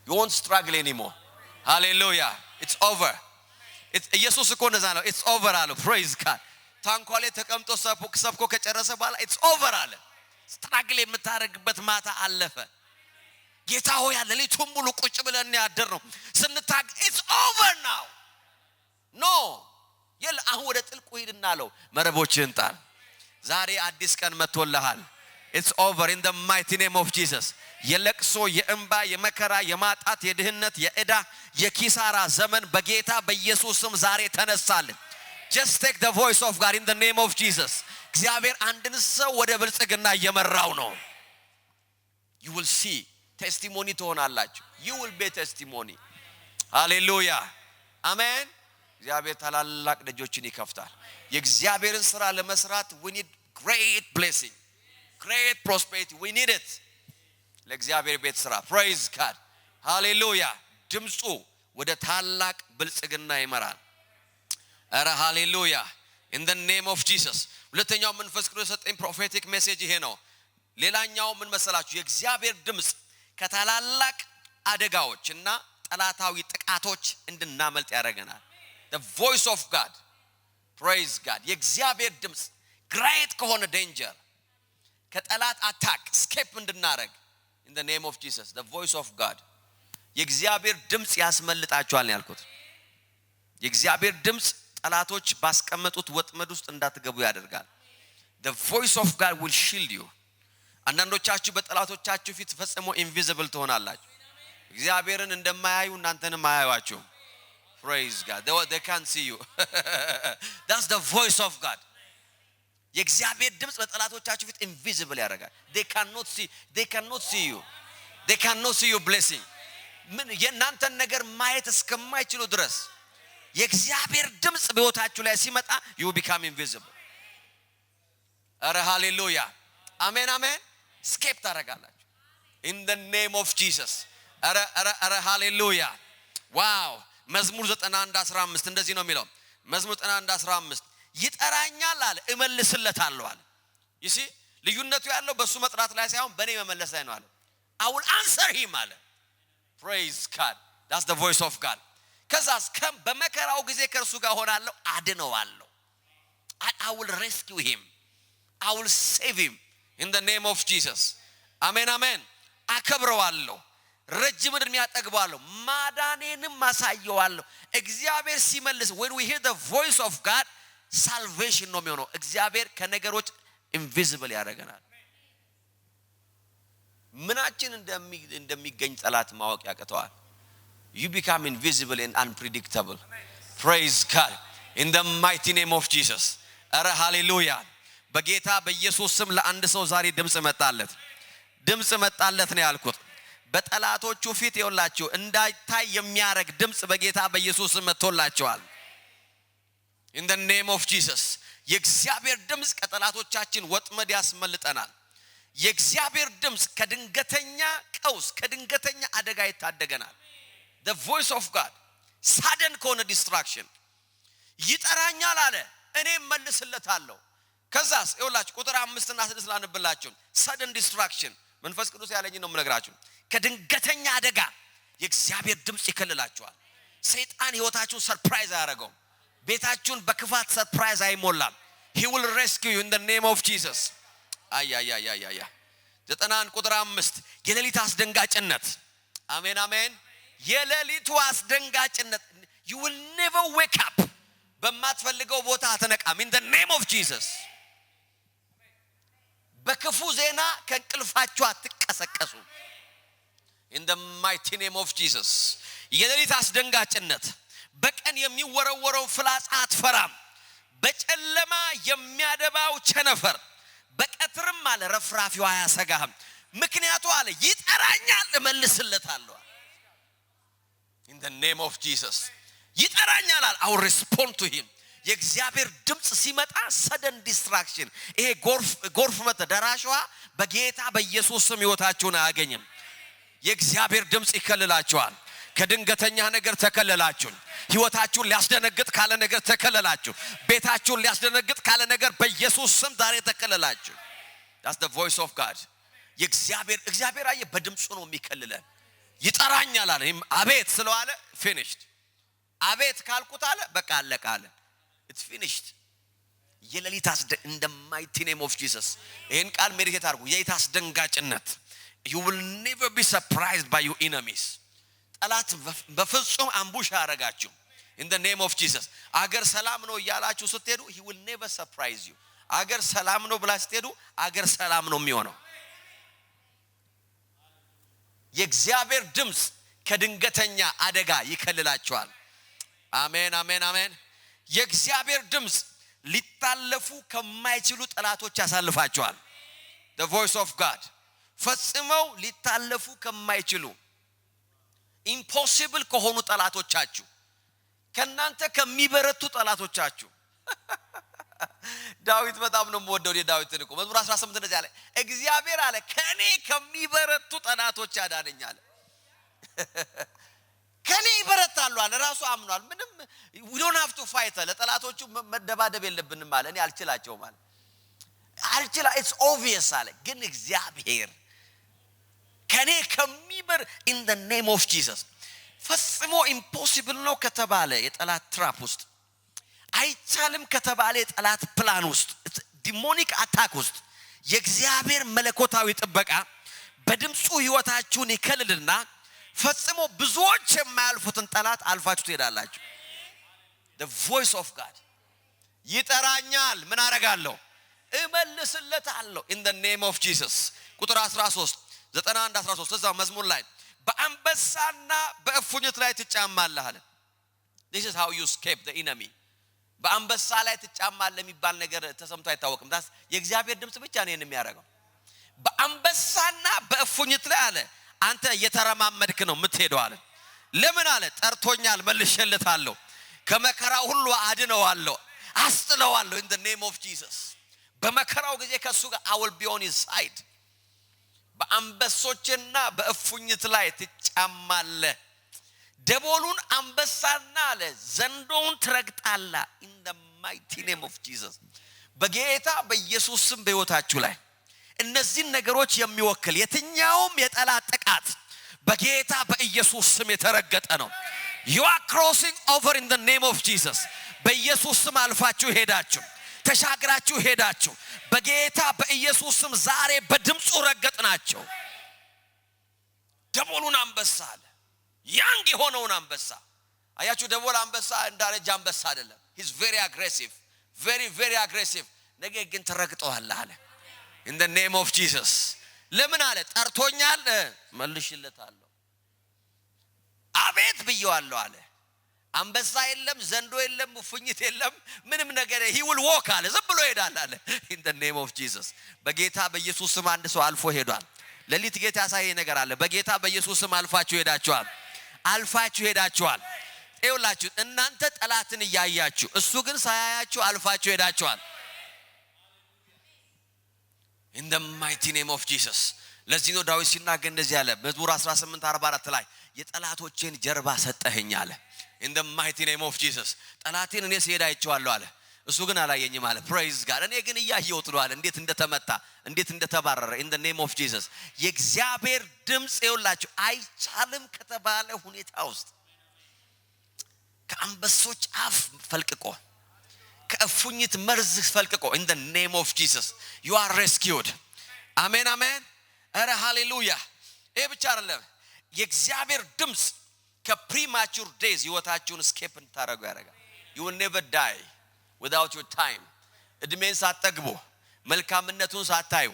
you won't struggle anymore hallelujah it's over ኢየሱስ እኮ እንደዛ ነው it's over አለ praise God ታንኳሌ ተቀምጦ ሰብኮ ከጨረሰ በኋላ it's over አለ ስትራግል የምታረግበት ማታ አለፈ ጌታ ሆይ ለሊቱን ሙሉ ቁጭ ብለን ያደርነው ስንታግ it's over now no አሁን ወደ ጥልቁ ሂድና አለው መረቦችን ጣል ዛሬ አዲስ ቀን መጥቶልሃል it's over in the mighty name of Jesus የለቅሶ የእንባ የመከራ የማጣት የድህነት የዕዳ የኪሳራ ዘመን በጌታ በኢየሱስም ዛሬ ተነሳልን just take the voice of God in the name of Jesus እግዚአብሔር አንድን ሰው ወደ ብልጽግና እየመራው ነው you will see testimony ትሆናላችሁ you will be testimony hallelujah amen እግዚአብሔር ታላላቅ ደጆችን ይከፍታል የእግዚአብሔርን ሥራ ለመስራት we need great blessing great prosperity we need it ለእግዚአብሔር ቤት ሥራ praise God hallelujah ድምጹ ወደ ታላቅ ብልጽግና ይመራል አረ hallelujah in the name of Jesus ሁለተኛው መንፈስ ቅዱስ ሰጠኝ ፕሮፌቲክ ሜሴጅ ይሄ ነው ሌላኛው ምን መሰላችሁ የእግዚአብሔር ድምጽ ከታላላቅ አደጋዎችና ጠላታዊ ጥቃቶች እንድናመልጥ ያደርገናል the voice of God praise God የእግዚአብሔር ድምጽ great ከሆነ danger ከጠላት attack escape እንድናረግ in the name of Jesus the voice of God የእግዚአብሔር ድምጽ ያስመልጣችኋል ያልኩት የእግዚአብሔር ድምጽ ጠላቶች ባስቀመጡት ወጥመድ ውስጥ እንዳትገቡ ያደርጋል። the voice of God will shield you። አንዳንዶቻችሁ በጠላቶቻችሁ ፊት ፈጽሞ ኢንቪዚብል ትሆናላችሁ። እግዚአብሔርን እንደማያዩ እናንተንም አያዩአችሁ። praise God, they can't see you that's the voice of God። የእግዚአብሔር ድምጽ በጠላቶቻችሁ ፊት ኢንቪዚብል ያደርጋል። they cannot see you they cannot see your blessing። ምን የእናንተን ነገር ማየት እስከማይችሉ ድረስ የእግዚአብሔር ድምጽ በሕይወታችሁ ላይ ሲመጣ you become invisible። አረ ሃሌሉያ አሜን አሜን። ስኬፕ ታደርጋላችሁ in the name of Jesus። አረ ሃሌሉያ ዋው። መዝሙር 91:15 እንደዚህ ነው የሚለው። መዝሙር 91:15 ይጠራኛል አለ እመልስለታለሁ አለ። you see ልዩነቱ ያለው በሱ መጥራት ላይ ሳይሆን በኔ መመለስ ላይ ነው አለ። I will answer him አለ። praise God, that's the voice of God። ከዛስ በመከራው ጊዜ ከእርሱ ጋር ሆናለሁ አድነዋለሁ። I will rescue him, I will save him in the name of Jesus። አሜን አሜን። አከብረዋለሁ፣ ረጅም ዕድሜ ያጠግባለሁ፣ ማዳኔንም ማሳየዋለሁ። እግዚአብሔር ሲመልስ when we hear the voice of God salvation ነው የሚሆነው። እግዚአብሔር ከነገሮች ኢንቪዚብል ያደርገናል። ምናችን እንደሚገኝ ጠላት ማወቅ ያቀተዋል። you become invisible and unpredictable። praise God in the mighty name of Jesus። አረ ሃሌሉያ። በጌታ በኢየሱስ ስም ለአንድ ሰው ዛሬ ድምጽ መጣለት ነው ያልኩት። በጠላቶቹ ፊት ይውላችሁ እንዳይታይ የሚያረግ ድምጽ በጌታ በኢየሱስ ስም መጥቶላችኋል። in the name of Jesus። የእግዚአብሔር ድምጽ ከጠላቶቻችን ወጥመድ ያስመልጠናል። የእግዚአብሔር ድምጽ ከድንገተኛ ቀውስ ከድንገተኛ አደጋ ይታደገናል። the voice of God sudden ከሆነ distraction ይጠራኛል አለ እኔም መልስለታለሁ። ከዛስ ይውላችሁ ቁጥር 5 እና 6 ላንብላችሁ። sudden distraction መንፈስ ቅዱስ ያለኝ ነው የምነግራችሁ። ከድንገተኛ አደጋ የእግዚአብሔር ድምጽ ይከልላችኋል። ሰይጣን ሕይወታችሁን ሰርፕራይዝ አያደርገውም። ቤታችሁን በክፋት ሰርፕራይዝ አይሞላም። he will rescue you in the name of Jesus። አያ 91 ቁጥር 5 የሌሊት አስደንጋጭነት። አሜን አሜን። የሌሊቱ አስደንጋጭነት you will never wake up። በማትፈልገው ቦታ አትነቃም in the name of Jesus። በክፉ ዜና ከእንቅልፋችሁ አትቀሰቀሱ in the mighty name of Jesus። የሌሊት አስደንጋጭነት በቀን የሚወረወረው ፍላጻ አትፈራም። በጨለማ የሚያደባው ቸነፈር በቀትርም አለ ረፍራፊው አያሰጋህም። ምክንያቱ አለ ይጠራኛል እመልስለታለሁ in the name of Jesus። ይጠራኛል አለ I will respond to him። የእግዚአብሔር ድምጽ ሲመጣ sudden distraction ይሄ ጎርፍ መተደራሽዋ በጌታ በኢየሱስ ስም ሕይወታችሁን አያገኝም። የእግዚአብሔር ድምጽ ይከልላችኋል። ከድንገተኛ ነገር ተከለላችሁ። ሕይወታችሁን ሊያስደነግጥ ካለ ነገር ተከለላችሁ። ቤታችሁን ሊያስደነግጥ ካለ ነገር በኢየሱስ ስም ዛሬ ተከለላችሁ። that's the voice of God። እግዚአብሔር አየ በድምጹ ነው የሚከልለን። ይጠራኛል አለ አቤት ስለዋለ finished። አቤት ካልኩት አለ በቃ አለቀ አለ it's finished። የሌሊት in the mighty name of Jesus። ይሄን ቃል ሜዲቴት አድርጉ። የሌሊት አስደንጋጭነት you will never be surprised by your enemies። ጠላት በፍጹም አምቡሽ ያረጋችሁ in the name of Jesus። አገር ሰላም ነው እያላችሁ ስትሄዱ he will never surprise you። አገር ሰላም ነው ብላችሁ ስትሄዱ አገር ሰላም ነው የሚሆነው። የእግዚአብሔር ድምጽ ከድንገተኛ አደጋ ይከልላችኋል። አሜን አሜን አሜን። የእግዚአብሔር ድምጽ ሊታለፉ ከማይችሉ ጠላቶች ያሳልፋችኋል። the voice of God ፈጽመው ሊታለፉ ከማይችሉ impossible ከሆኑ ጠላቶቻችሁ ከናንተ ከሚበረቱ ጠላቶቻችሁ ዳዊት በጣም ነው የምወደው የዳዊትን እኮ መዝሙር 18 እንደዚህ አለ እግዚአብሔር አለ ከኔ ከሚበረቱ ጠላቶች ያዳነኛል። ከኔ ይበረታሉ አለ ራሱ አምኗል። ምንም we don't have to fight ለጠላቶቹ መደባደብ የለብንም አለ እኔ አልችላቸውም አለ it's obvious አለ ግን እግዚአብሔር ከኔ ከሚበር in the name of Jesus። ፈጽሞ impossible ነው ከተባለ የጠላት ትራፕ ውስጥ አይቻልም ከተባለ የጠላት ፕላን ውስጥ ዲሞኒክ አታክ ውስጥ የእግዚአብሔር መለኮታዊ ጥበቃ በድምጹ ሕይወታችሁን ይከልልና ፈጽሞ ብዙዎች የማያልፉትን ጠላት አልፋችሁ ትሄዳላችሁ። the voice of God ይጠራኛል ምን አረጋለሁ እመልስለታለሁ in the name of Jesus ቁጥር 13 91 13 እዛው መዝሙር ላይ በአንበሳና በእፉኝት ላይ ትጫማለህ አለ this is how you escape the enemy በአንበሳ ላይ ትጫማለህ የሚባል ነገር ተሰምቶ አይታወቅም ታስ የእግዚአብሔር ድምጽ ብቻ ነው የሚያረጋው በአንበሳና በእፉኝት ላይ አለ አንተ እየተረማመድክ ነው የምትሄደው አለ ለምን አለ ጠርቶኛል መልሼለታለሁ ከመከራው ሁሉ አድነዋለሁ አስጥለዋለሁ in the name of Jesus በመከራው ጊዜ ከሱ ጋር I will be on his side በአንበሶችና በእፉኝት ላይ ትጫማለህ ደቦሉን አንበሳና አለ ዘንዶውን ትረግጣለህ in the mighty name of Jesus በጌታ በኢየሱስ ስም በሕይወታችሁ ላይ እነዚህ ነገሮች የሚወክል የትኛውም የጠላት ጥቃት በጌታ በኢየሱስ ስም የተረገጠ ነው you are crossing over in the name of Jesus በኢየሱስ ስም አልፋችሁ ሄዳችሁ ተሻግራችሁ ሄዳችሁ በጌታ በኢየሱስ ስም ዛሬ በድምጹ ረገጥናቸው ደቦሉን አንበሳ አለ ያንግ የሆነውን አንበሳ አያችሁ ደቦል አንበሳ እንዳረጃ አንበሳ አይደለም he's very aggressive very aggressive ነገር ግን ተረግጠዋል አለ in the name of Jesus ለምን አለ ጠርቶኛል መልሽለታለሁ አቤት ብየዋለሁ አለ አንበሳ የለም ዘንዶ የለም እፉኝት የለም ምንም ነገር he will walk አለ ዝም ብሎ ይሄዳል አለ in the name of Jesus በጌታ በኢየሱስ ስም አንድ ሰው አልፎ ሄዷል ለሊት ጌታ ያሳየኝ ነገር አለ በጌታ በኢየሱስ ስም አልፋችሁ ሄዳችኋል ይውላችሁ እናንተ ጠላትን ያያያችሁ እሱ ግን ሳያያችሁ አልፋችሁ ሄዳችኋል in the mighty name of Jesus ለዚህ ነው ዳዊት ሲናገር እንደዚህ አለ መዝሙር 18:44 ላይ የጠላቶቼን ጀርባ ሰጠኸኝ አለ in the mighty name of Jesus ጠላቴን እኔ ሲሄድ አይቼዋለሁ አለ እሱ ግን አላየኝም አለ praise God እኔ ግን ያየሁት ነው አለ እንዴት እንደተመታ እንዴት እንደተባረረ in the name of Jesus የእግዚአብሔር ድምጽ ይውላችሁ አይቻልም ከተባለ ሁኔታ ውስጥ ከአንበሶች አፍ ፈልቅቆ ከእፉኝት መርዝ ፈልቅቆ in the name of Jesus you are rescued amen ኧረ ሃሌሉያ ይሄ ብቻ አይደለም የእግዚአብሔር ድምጽ ከፕሪማቹር ዴዝ ህይወታችሁን escape እንታረጉ ያደርጋል you will never die without your time እድሜን ሳትጠግቡ መልካምነቱን ሳታዩ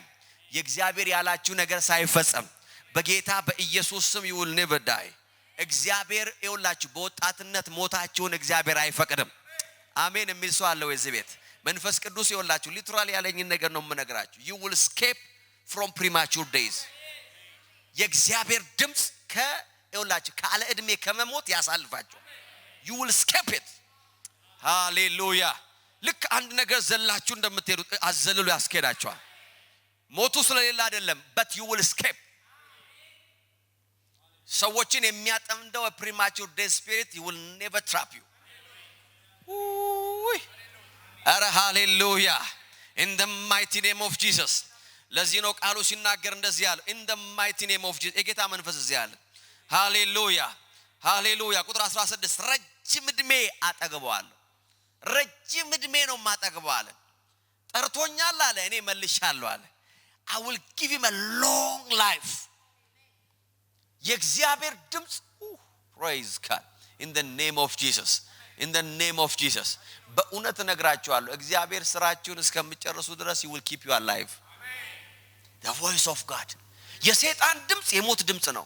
የእግዚአብሔር ያላችሁ ነገር ሳይፈጸም በጌታ በኢየሱስ ስም you will never die እግዚአብሔር ይውላችሁ በወጣትነት ሞታችሁን እግዚአብሔር አይፈቅድም አሜን የሚል ሰው አለ ወይስ ቤት መንፈስ ቅዱስ ይውላችሁ ሊትራሊ ያለኝን ነገር ነው የምነግራችሁ you will escape from premature days የእግዚአብሔር ድምጽ ይውላችሁ ካለ እድሜ ከመሞት ያሳልፋችሁ you will escape it hallelujah ልክ አንድ ነገር ዘላችሁ እንደምትሄዱ አዘልሉ ያስኬዳችኋል ሞቱ ስለሌላ አይደለም but you will escape ሰዎችን የሚያጠምደው premature day spirit he will never trap you ኧረ hallelujah in the mighty name of Jesus ለዚህ ነው ቃሉ ሲናገር እንደዚህ ያለው in the mighty name of Jesus የጌታ መንፈስ እዚህ ያለ ሃሌሉያ ቁጥር 16 ረጅም እድሜ አጠግበዋለሁ ረጅም እድሜ ነው ማጠግበዋለሁ ጠርቶኛል አለ እኔ መልሻለሁ አለ I will give him a long life የእግዚአብሔር ድምጽ praise God in the name of Jesus በእውነት ነግራችኋለሁ እግዚአብሔር ስራችሁን እስከምጨርሱ ድረስ he will keep you alive the voice of God የሰይጣን ድምጽ የሞት ድምጽ ነው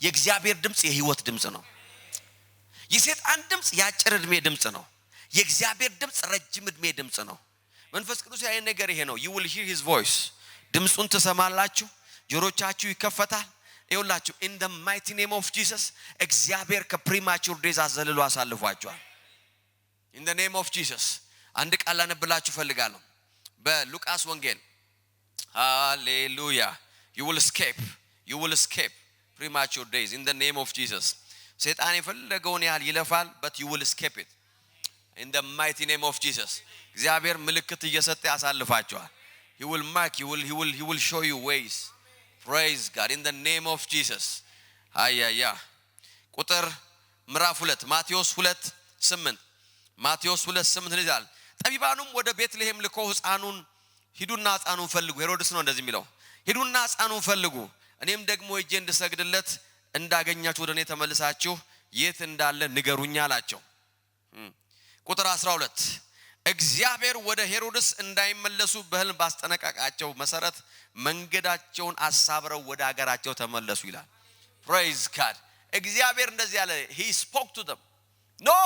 የእግዚአብሔር ድምጽ የህይወት ድምጽ ነው የሰይጣን ድምጽ ያጭር እድሜ ድምጽ ነው የእግዚአብሔር ድምጽ ረጅም እድሜ ድምጽ ነው መንፈስ ቅዱስ ያየን ነገር ይሄ ነው you will hear his voice ድምጹን ትሰማላችሁ ጆሮቻችሁ ይከፈታል ይውላችሁ in the mighty name of Jesus እግዚአብሔር ከፕሪማቹር ዴዝ አዘልሎ አሳልፏችኋል in the name of Jesus አንድ ቃል አነብላችሁ ፈልጋለሁ በሉቃስ ወንጌል hallelujah you will escape premature days in the name of Jesus ሰይጣን የፈለገውን ያህል ይለፋል but you will escape it in the mighty name of Jesus እግዚአብሔር ምልክት እየሰጠ ያሳልፋችኋል he will mark he will show you ways praise God in the name of Jesus ሃያ ቁጥር ምዕራፍ 2 ማቴዎስ 2:8 ይላል ጠቢባኑም ወደ ቤትልሔም ልኮ ሕፃኑን ሂዱና ሕፃኑን ፈልጉ ሄሮድስ ነው እንደዚህ የሚለው ሂዱና ሕፃኑን ፈልጉ እኔም ደግሞ ሄጄ እንድሰግድለት እንዳገኛችሁ ወደኔ ተመልሳችሁ የት እንዳለ ንገሩኝ አላቸው ቁጥር 12 እግዚአብሔር ወደ ሄሮድስ እንዳይመለሱ በሕልም ባስጠነቀቃቸው መሰረት መንገዳቸውን አሳብረው ወደ ሀገራቸው ተመለሱ ይላል። praise God እግዚአብሔር እንደዚህ ያለ he spoke to them no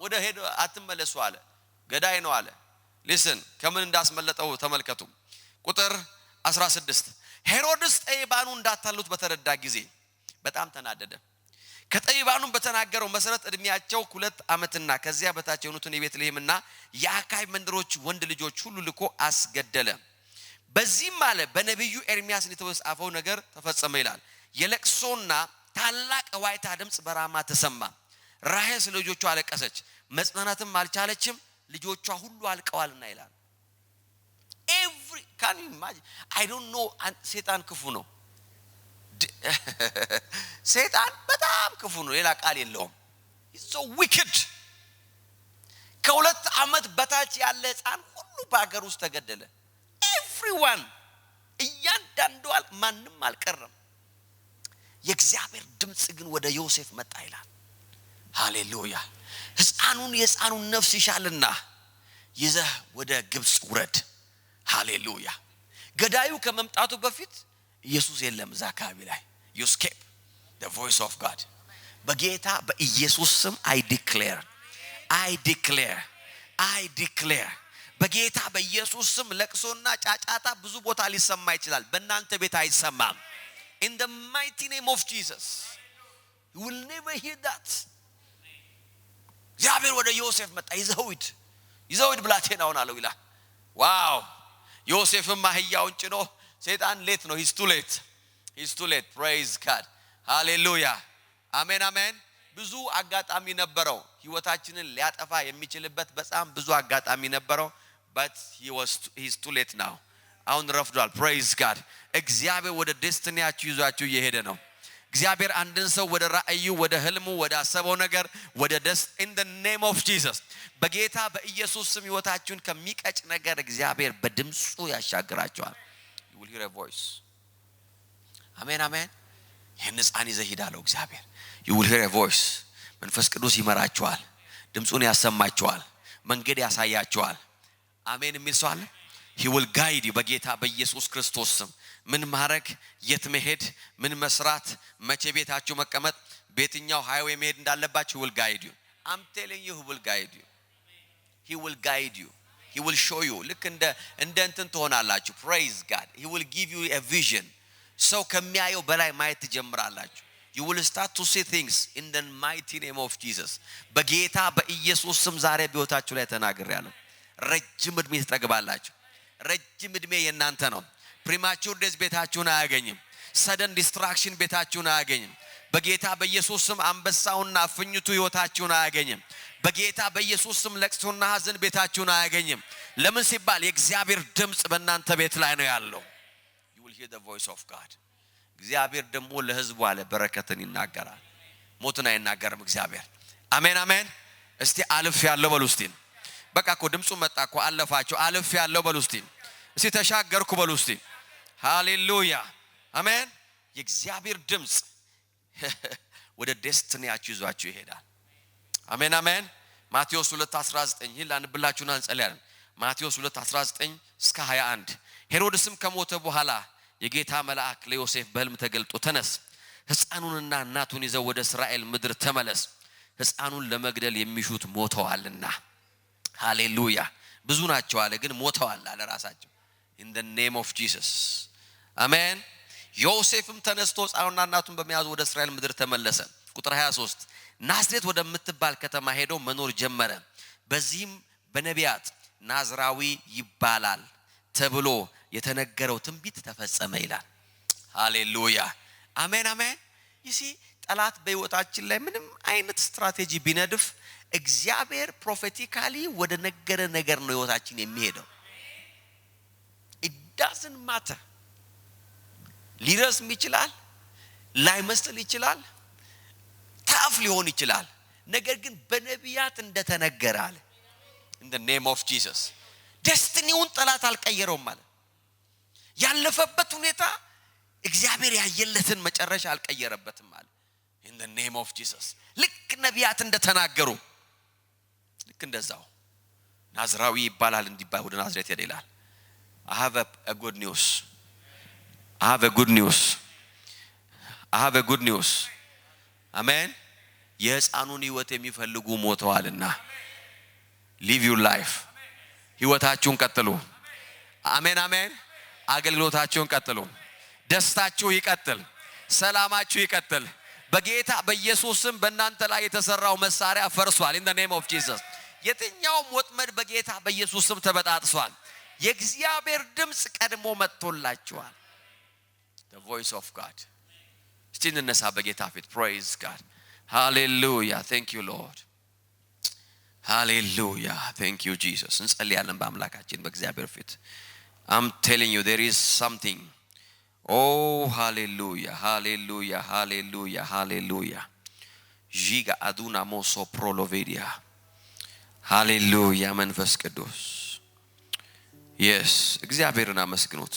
ወደ ሄዶ አትመለሱ አለ ገዳይ ነው አለ listen ከምን እንዳስመለጠው ተመልከቱ ቁጥር 16 ሄሮድስ ጠይባኑ እንዳታሉት በተረዳ ጊዜ በጣም ተናደደ ከጠይባኑ በተናገረው መሰረት እድሜያቸው 2 ዓመትና ከዚያ በታች የሆኑትን የቤትልሔምና የአካይ መንደሮች ወንድ ልጆች ሁሉ ልኮ አስገደለ በዚህም አለ በነብዩ ኤርሚያስ የተጻፈው ነገር ተፈጸመ ይላል የለቅሶና ታላቅ ዋይታ ድምጽ በራማ ተሰማ ራሔል ስለ ልጆቿ አለቀሰች መጽናናትም አልቻለችም ልጆቿ ሁሉ አልቀዋልና ይላል every can you imagine I don't know ሰይጣን ክፉ ነው ሰይጣን በጣም ክፉ ነው ሌላ ቃል የለውም he's so wicked ከ2 ዓመት በታች ያለ ሕፃን ሁሉ በአገር ውስጥ ተገደለ everyone እያንዳንዱ ማንንም አልቀረም የእግዚአብሔር ድምጽ ግን ወደ ዮሴፍ መጣ ይላል ሃሌሉያ የሕፃኑን ነፍስ ይሻልና ይዘህ ወደ ግብጽ ውረድ ሃሌሉያ ገዳዩ ከመምጣቱ በፊት ኢየሱስ የለም ዛካቢ ላይ you escape the voice of God በጌታ በኢየሱስ ስም I declare በጌታ በኢየሱስ ስም ለቅሶና ጫጫታ ብዙ ቦታ ሊሰማ ይችላል በእናንተ ቤት አይሰማም in the mighty name of Jesus you will never hear that እግዚአብሔር ወደ ዮሴፍ መጣ ይዘውድ ብላቴናውን አለው ይላል ዋው ዮሴፍም አህያውን ጭኖ ሰይጣን ሌት ነው he's too late praise God hallelujah amen ብዙ አጋጣሚ ነበረው ህይወታችንን ሊያጠፋ የሚችልበት በጣም ብዙ አጋጣሚ ነበረው but he's too late now አሁን ረፍዷል praise God እግዚአብሔር ወደ ዴስቲኒያችሁ ይዟችሁ እየሄደ ነው እግዚአብሔር አንድን ሰው ወደ ራእዩ ወደ ህልሙ ወደ አሰበው ነገር ወደ in the name of Jesus በጌታ በኢየሱስ ስም ህይወታችሁን ከሚቀጭ ነገር እግዚአብሔር በድምጹ ያሻግራችኋል you will hear a voice amen ይህን ሕፃን ይዘህ ሂዳለው እግዚአብሔር you will hear a voice መንፈስ ቅዱስ ይመራችኋል ድምጹን ያሰማችኋል መንገድ ያሳያችኋል አሜን የሚል ሰው አለ he will guide you በጌታ በኢየሱስ ክርስቶስ ስም ምን ማረግ የት መሄድ ምን መስራት መቼ ቤታችሁ መቀመጥ ቤትኛው ሃይዌይ መሄድ እንዳለባችሁ will guide you I'm telling you he will guide you he will show you ልክ እንደ እንትን ትሆናላችሁ praise God he will give you a vision ሰው ከሚያየው በላይ ማየት ትጀምራላችሁ you will start to see things in the mighty name of Jesus በጌታ በኢየሱስ ስም ዛሬ በህይወታችሁ ላይ ተናግሬያለሁ ረጅም እድሜ ትጠግባላችሁ ረጅም እድሜ የናንተ ነው premature death ቤታችሁን አያገኝም sudden destruction ቤታችሁን አያገኝም በጌታ በኢየሱስ ስም አንበሳውና አፍኝቱ ህይወታችሁን አያገኝም በጌታ በኢየሱስ ስም ለቅሶና ሐዘን ቤታችሁን አያገኝም ለምን ሲባል የእግዚአብሔር ድምጽ በእናንተ ቤት ላይ ነው ያለው you will hear the voice of God እግዚአብሔር ደግሞ ለሕዝቡ አለ በረከትን ይናገራል ሞትን አይናገርም እግዚአብሔር አሜን እስቲ አልፍ ያለው በሉ እስቲ በቃ እኮ ድምጹ መጣ እኮ አለፋችሁ አልፍ ያለው በሉ እስቲ እስቲ ተሻገርኩ በሉ እስቲ ሃሌሉያ አሜን የእግዚአብሔር ድምጽ ወደ ዴስቲኒያችሁ ይዟችሁ ይሄዳል አሜን ማቴዎስ 2:19 ይህን ላንብላችሁና እንጸልያለን ማቴዎስ 2:19 እስከ 21 ሄሮድስም ከሞተ በኋላ የጌታ መልአክ ለዮሴፍ በሕልም ተገልጦ ተነስ ሕፃኑንና እናቱን ይዘው ወደ እስራኤል ምድር ተመለስ ሕፃኑን ለመግደል የሚሹት ሞተዋልና ሃሌሉያ ብዙ ናቸው አለ ግን ሞተዋል አለ ራሳቸው in the name of Jesus አሜን ዮሴፍም ተነስቶ ሕፃኑንና እናቱን በመያዝ ወደ እስራኤል ምድር ተመለሰ ቁጥር 23 ናዝሬት ወደምትባል ከተማ ሄዶ መኖር ጀመረ በዚህም በነቢያት ናዝራዊ ይባላል ተብሎ የተነገረው ትንቢት ተፈጸመ ይላል ሃሌሉያ አሜን ይሲ ጠላት በህይወታችን ላይ ምንም አይነት ስትራቴጂ ቢነድፍ እግዚአብሔር ፕሮፌቲካሊ ወደ ነገረ ነገር ነው ህይወታችን የሚሄደው it doesn't matter ሊረስም ይችላል ላይመስል ይችላል ታፍ ሊሆን ይችላል ነገር ግን በነቢያት እንደተነገረ አለ in the name of Jesus ዴስቲኒውን ጠላት አልቀየረውም ማለት ያለፈበት ሁኔታ እግዚአብሔር ያየለትን መጨረሻ አልቀየረበትም ማለት in the name of Jesus ልክ ነቢያት እንደተናገሩ ልክ እንደዛው ናዝራዊ ይባላል እንዲባል ወደ ናዝሬት ይላል I have a good news I have a good news I have a good news amen የሕፃኑን ሕይወት የሚፈልጉ ሞተዋልና live your life ሕይወታችሁን ቀጥሉ አሜን አሜን አገልግሎታችሁን ቀጥሉ ደስታችሁ ይቀጥል ሰላማችሁ ይቀጥል በጌታ በኢየሱስም በእናንተ ላይ የተሰራው መሳሪያ ፈርሷል in the name of Jesus የትኛውም ወጥመድ በጌታ በኢየሱስም ተበጣጥሷል የእግዚአብሔር ድምጽ ቀድሞ መጥቶላችኋል the voice of God እስቲ እንነሳ በጌታ ፊት praise God hallelujah thank you Lord hallelujah thank you Jesus እንጸልያለን በአምላካችን በእግዚአብሔር ፊት I'm telling you there is something oh hallelujah hallelujah hallelujah hallelujah jiga aduna moso prolovedia hallelujah መንፈስ ቅዱስ yes እግዚአብሔርን አመስግኑት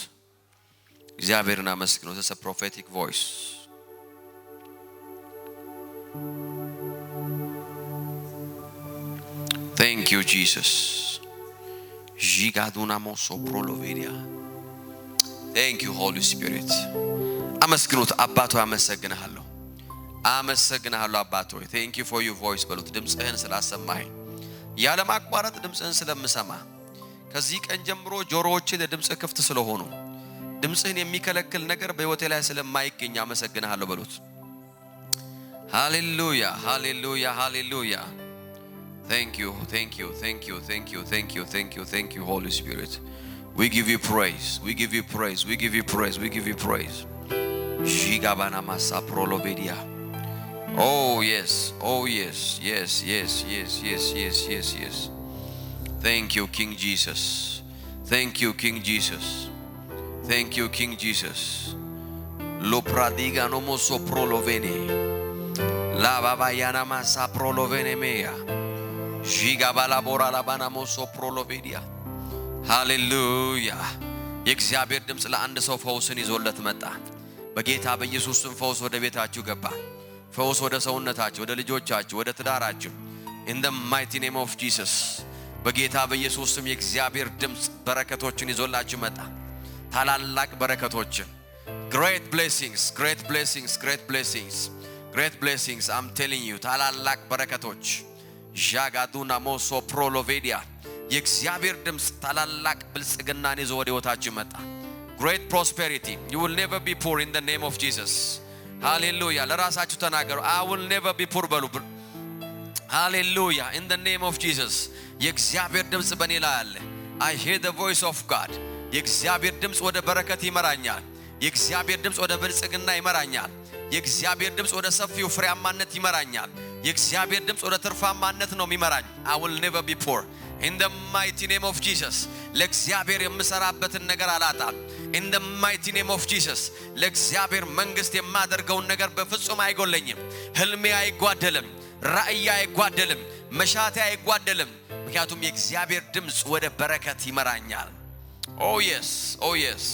እግዚአብሔርን አመስግኑት it's a prophetic voice thank you Jesus jiga aduna moso prolovedia thank you Holy Spirit አመስግኑት አባቶ አመሰግናለሁ አባቶ thank you for your voice በሉት ድምጽህን ስላሰማኸኝ ያለ ማቋረጥ ድምጽህን ስለምሰማ ከዚህ ቀን ጀምሮ ጆሮዎቼ ለድምጽ ክፍት ስለሆኑ ድምጽህን የሚከለክል ነገር በህይወቴ ላይ ስለማይገኝ አመሰግናለሁ በሉት hallelujah hallelujah hallelujah thank you thank you thank you thank you thank you thank you thank you Holy Spirit we give you praise we give you praise we give you praise we give you praise jigabana masa prolovedia oh yes yes yes yes yes yes yes yes thank you King Jesus thank you King Jesus thank you King Jesus lo pradiga no moso prolovene la baba yana masa prolovene mea jigabala bora la bana moso prolovedia hallelujah የእግዚአብሔር ድምጽ ለአንድ ሰው ፈውስን ይዞለት መጣ በጌታ በኢየሱስ ስም ፈውስ ወደ ቤታችሁ ገባ ፈውስ ወደ ሰውነታችሁ ወደ ልጆቻችሁ ወደ ትዳራችሁ in the mighty name of Jesus በጌታ በኢየሱስ ስም የእግዚአብሔር ድምጽ በረከቶችን ይዞላችሁ መጣ ታላላቅ በረከቶችን great blessings great blessings great blessings great blessings I'm telling you ታላላቅ በረከቶች ጃጋዱና ሞሶ ፕሮሎቬዲያ የእግዚአብሔር ድምጽ ታላላቅ ብልጽግናን ይዞ ወደ ሕይወታችሁ መጣ great prosperity you will never be poor in the name of Jesus hallelujah ለራሳችሁ ተናገሩ I will never be poor በሉ hallelujah in the name of Jesus የእግዚአብሔር ድምጽ በእኔ ላይ አለ I hear the voice of God የእግዚአብሔር ድምጽ ወደ በረከት ይመራኛል የእግዚአብሔር ድምጽ ወደ ብልጽግና ይመራኛል የእግዚአብሔር ድምጽ ወደ ሰፊው ፍሬያማነት ይመራኛል የእግዚአብሔር ድምጽ ወደ ትርፋማነት ነው የሚመራኝ I will never be poor in the mighty name of Jesus ለእግዚአብሔር የምሰራበትን ነገር አላጣም in the mighty name of Jesus ለእግዚአብሔር መንግስት የማደርገውን ነገር በፍጹም አይጎለኝም ህልሜ አይጓደልም ራእይ አይጓደልም መሻቴ አይጓደልም ምክንያቱም የእግዚአብሔር ድምጽ ወደ በረከት ይመራኛል oh yes oh yes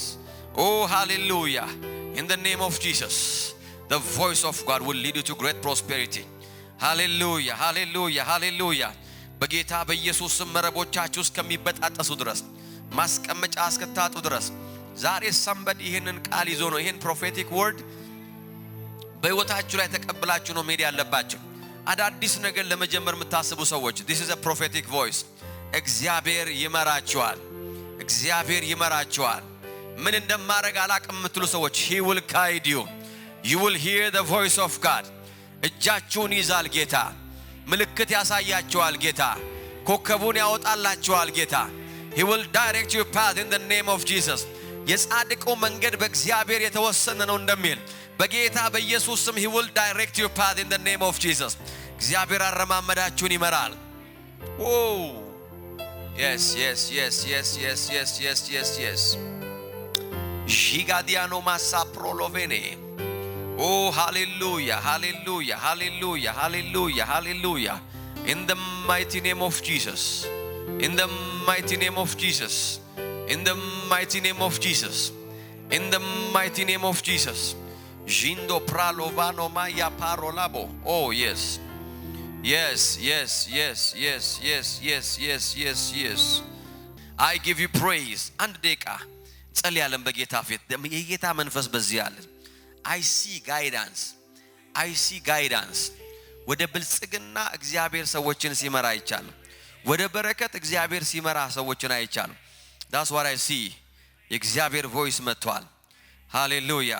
oh hallelujah in the name of Jesus the voice of God will lead you to great prosperity hallelujah hallelujah hallelujah በጌታ በኢየሱስ ስም መረቦቻችሁ እስከሚበጣጠሱ ድረስ ማስቀመጫ እስከታጡ ድረስ ዛሬ somebody ይሄንን ቃል ይዞ ነው ይሄን prophetic word በህይወታችሁ ላይ ተቀብላችሁ ነው መሄድ ያለባችሁ አዳዲስ ነገር ለመጀመር የምታስቡ ሰዎች this is a prophetic voice እግዚአብሔር ይመራችኋል እግዚአብሔር ይመራችኋል ምን እንደማረግ አላቅም የምትሉ ሰዎች he will guide you you will hear the voice of God እጃችሁን ይዛል ጌታ ምልክት ያሳያችኋል ጌታ ኮከቡን ያወጣላችኋል ጌታ he will direct your path in the name of Jesus የጻድቁ መንገድ በእግዚአብሔር የተወሰነ ነው እንደሚል በጌታ በኢየሱስ ስም he will direct your path in the name of Jesus እግዚአብሔር አረማመዳችሁን ይመራል oh yes yes yes yes yes yes yes yes yes jigadiano massa prolovene oh hallelujah hallelujah hallelujah hallelujah hallelujah in the mighty name of Jesus in the mighty name of Jesus in the mighty name of Jesus in the mighty name of Jesus jindo pralovano maya parolabo oh yes Yes, yes, yes, yes, yes, yes, yes, yes, yes. I give you praise. አንድ ደቂቃ ጸልያለን በጌታ ፊት። የጌታ መንፈስ በዚህ አለ። I see guidance. I see guidance. ወደ ብልጽግና እግዚአብሔር ሰዎችን ሲመራ አይቻለሁ። ወደ በረከት እግዚአብሔር ሲመራ ሰዎችን አይቻለሁ። That's what I see. የእግዚአብሔር ቮይስ መጥቷል። ሃሌሉያ።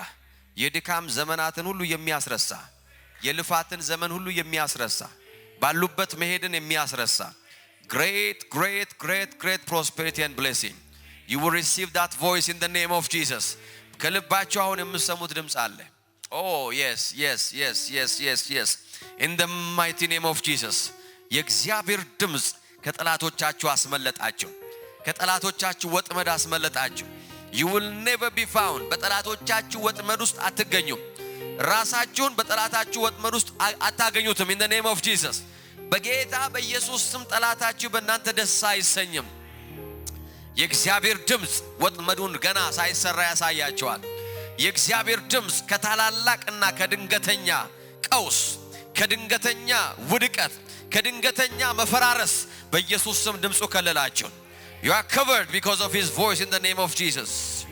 የድካም ዘመናትን ሁሉ የሚያስረሳ የልፋትን ዘመን ሁሉ የሚያስረሳ ባሉበት መሄድን የሚያስረሳ great great great great prosperity and blessing. You will receive that voice in the name of Jesus. ከልባችሁ አሁን የምትሰሙት ድምጽ አለ። Oh yes yes yes yes yes yes. In the mighty name of Jesus. የእግዚአብሔር ድምጽ ከጠላቶቻችሁ አስመለጣችሁ። ከጠላቶቻችሁ ወጥመድ አስመለጣችሁ። You will never be found. በጠላቶቻችሁ ወጥመድ ውስጥ አትገኙም። ራሳችሁን በጠላታችሁ ወጥመድ ውስጥ አታገኙትም። In the name of Jesus. በጌታ በኢየሱስ ስም ጠላታችሁ በእናንተ ደስ አይሰኝም። የእግዚአብሔር ድምጽ ወጥመዱን ገና ሳይሰራ ያሳያቸዋል። የእግዚአብሔር ድምጽ ከታላላቅና ከድንገተኛ ቀውስ፣ ከድንገተኛ ውድቀት፣ ከድንገተኛ መፈራረስ በኢየሱስ ስም ድምጹ ከለላችሁ። You are covered because of his voice in the name of Jesus.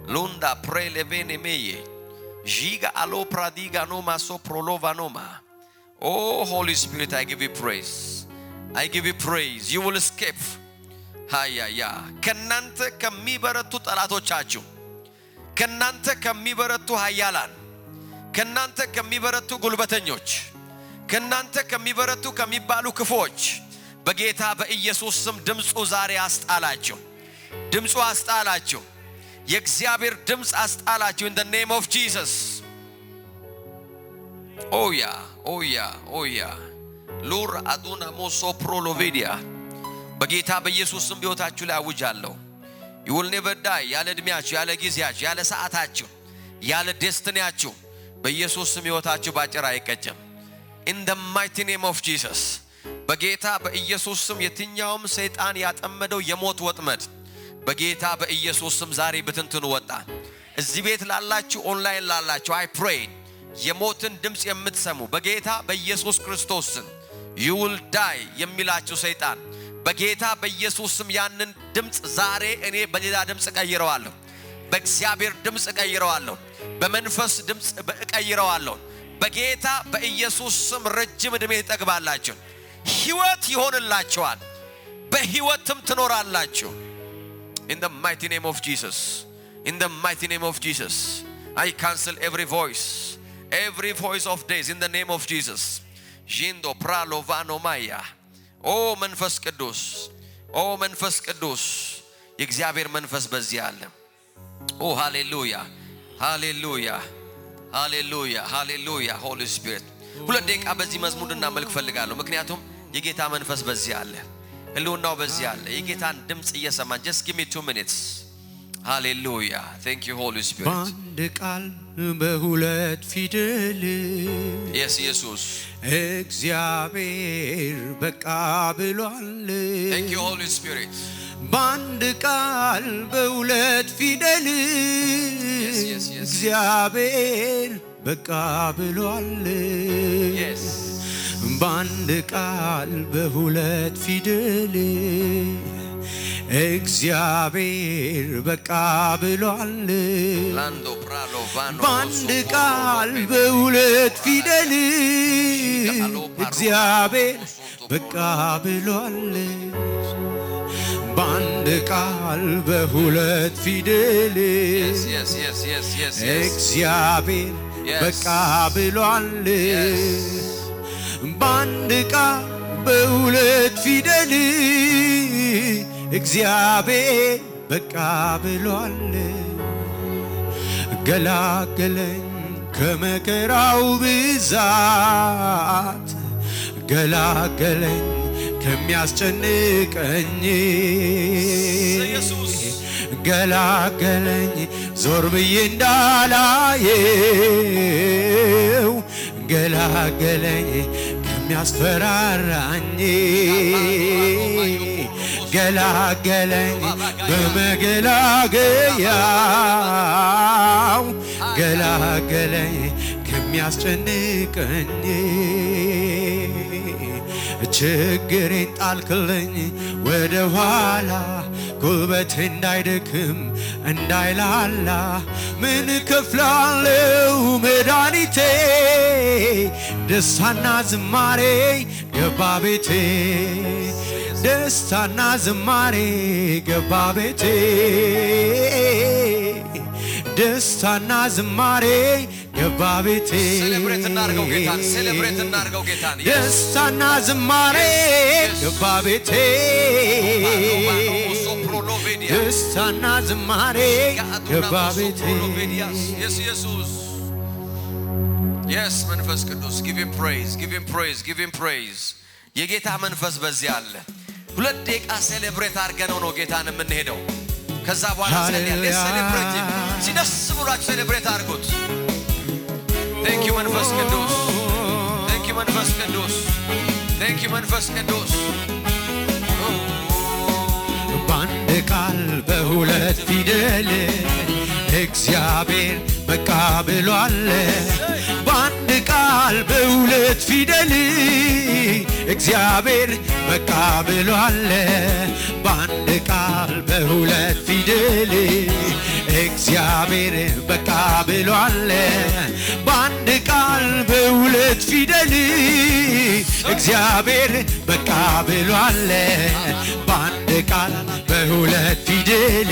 Lunda prelevene meye. Giga alo pradiga no maso prolovanoma. Oh Holy Spirit, I give you praise. I give you praise. You will escape. Hayaya. ከናንተ ከሚበረቱ ጠላቶቻችሁ፣ ከናንተ ከሚበረቱ ኃያላን፣ ከናንተ ከሚበረቱ ጉልበተኞች፣ ከናንተ ከሚበረቱ ከሚባሉ ክፎች በጌታ በኢየሱስ ስም ድምጹ ዛሬ አስጣላችሁ። ድምጹ አስጣላችሁ። የእግዚአብሔር ድምጽ አስጣላችሁ። In the name of Jesus. Oh yeah, oh yeah, oh yeah. Lur aduna moso prolovedia. በጌታ በኢየሱስ ስም ሕይወታችሁ ላይ አውጃለሁ። You will never die. ያለ እድሜያችሁ፣ ያለ ጊዜያችሁ፣ ያለ ሰዓታችሁ፣ ያለ ዴስቲኒያችሁ በኢየሱስ ስም ሕይወታችሁ ባጭር አይቀጭም። In the mighty name of Jesus. በጌታ በኢየሱስ ስም የትኛውም ሰይጣን ያጠመደው የሞት ወጥመድ በጌታ በኢየሱስ ስም ዛሬ በትንትኑ ወጣ። እዚህ ቤት ላላችሁ፣ ኦንላይን ላላችሁ I pray የሞትን ድምጽ የምትሰሙ በጌታ በኢየሱስ ክርስቶስ ስም you will die የሚላችሁ ሰይጣን በጌታ በኢየሱስ ስም ያንን ድምጽ ዛሬ እኔ በሌላ ድምጽ ቀይረዋለሁ። በእግዚአብሔር ድምጽ ቀይረዋለሁ። በመንፈስ ድምጽ ቀይረዋለሁ። በጌታ በኢየሱስ ስም ረጅም ዕድሜ ትጠግባላችሁ። ሕይወት ይሆንላችኋል። በሕይወትም ትኖራላችሁ። In the mighty name of Jesus. In the mighty name of Jesus. I cancel every voice of death in the name of Jesus. Jindo pralo vano maya. Oh መንፈስ ቅዱስ፣ oh መንፈስ ቅዱስ፣ የእግዚአብሔር መንፈስ በዚህ አለ። Oh hallelujah, hallelujah, hallelujah, hallelujah. Holy Spirit. ሁለት ደቂቃ በዚህ መዝሙር እንድናመልክ ፈልጋለሁ። ምክንያቱም የጌታ መንፈስ በዚህ አለ። ህልውናው በዚህ አለ። የጌታን ድምጽ እየሰማን just give me 2 minutes. Hallelujah. Thank you Holy Spirit. በአንድ ቃል በሁለት ፊደል Yes ኢየሱስ እግዚአብሔር በቃ ብሏል። Thank you Holy Spirit. በአንድ ቃል በሁለት ፊደል እግዚአብሔር በቃ ብሏል። Yes. በአንድ ቃል በሁለት ፊደል እግዚአብሔር በቃ ብሏል። Lando pralo vano. በአንድ ቃል በሁለት ፊደል እግዚአብሔር በቃ ብሏል። በአንድ ቃል በሁለት ፊደል Yes, yes, yes, yes, yes, yes. እግዚአብሔር በቃ ብሏል። በአንድ ቃል በሁለት ፊደል እግዚአብሔር በቃ ብሏል። ገላገለኝ ከመከራው ብዛት፣ ገላገለኝ ከሚያስጨንቀኝ፣ ገላገለኝ ዞር ብዬ እንዳላየው፣ ገላገለኝ ከሚያስፈራራኝ፣ ገላገለኝ በመገላገያው፣ ገላገለኝ ከሚያስጨንቀኝ ችግሬን ጣልክልኝ ወደ ኋላ ጉልበት እንዳይደክም እንዳይላላ ምን ከፍላለሁ መድኃኒቴ ደስታና ዝማሬ ገባ ቤቴ ደስታና ዝማሬ ገባ ቤቴ ደስታና ዝማሬ ገባ ቤቴ ሴሌብሬት እናርገው ጌታን ሴሌብሬት እናርገው ጌታን ደስታና ዝማሬ ገባ ቤቴ ደስታና ዝማሬ ገባ ቤቴ ኢየሱስ Yes መንፈስ ቅዱስ give him praise give him praise give him praise የጌታ መንፈስ በዚህ አለ ሁለት ደቂቃ ሴሌብሬት አርገነው ነው ጌታን የምንሄደው ከዛ በኋላ ሴሌብሬት ሲደስ ብሏችሁ ሴሌብሬት አርጉት Thank you መንፈስ ቅዱስ Thank you መንፈስ ቅዱስ Thank you መንፈስ ቅዱስ በአንድ ቃል በሁለት ፊደል እግዚአብሔር በቃ ብሏል በአንድ ቃል በሁለት ፊደል እግዚአብሔር በቃ ብሏል በአንድ ቃል በሁለት ፊደል እግዚአብሔር በቃ ብሏል በአንድ ቃል በሁለት ፊደል እግዚአብሔር በቃ ብሏል በአንድ ቃል በሁለት ፊደል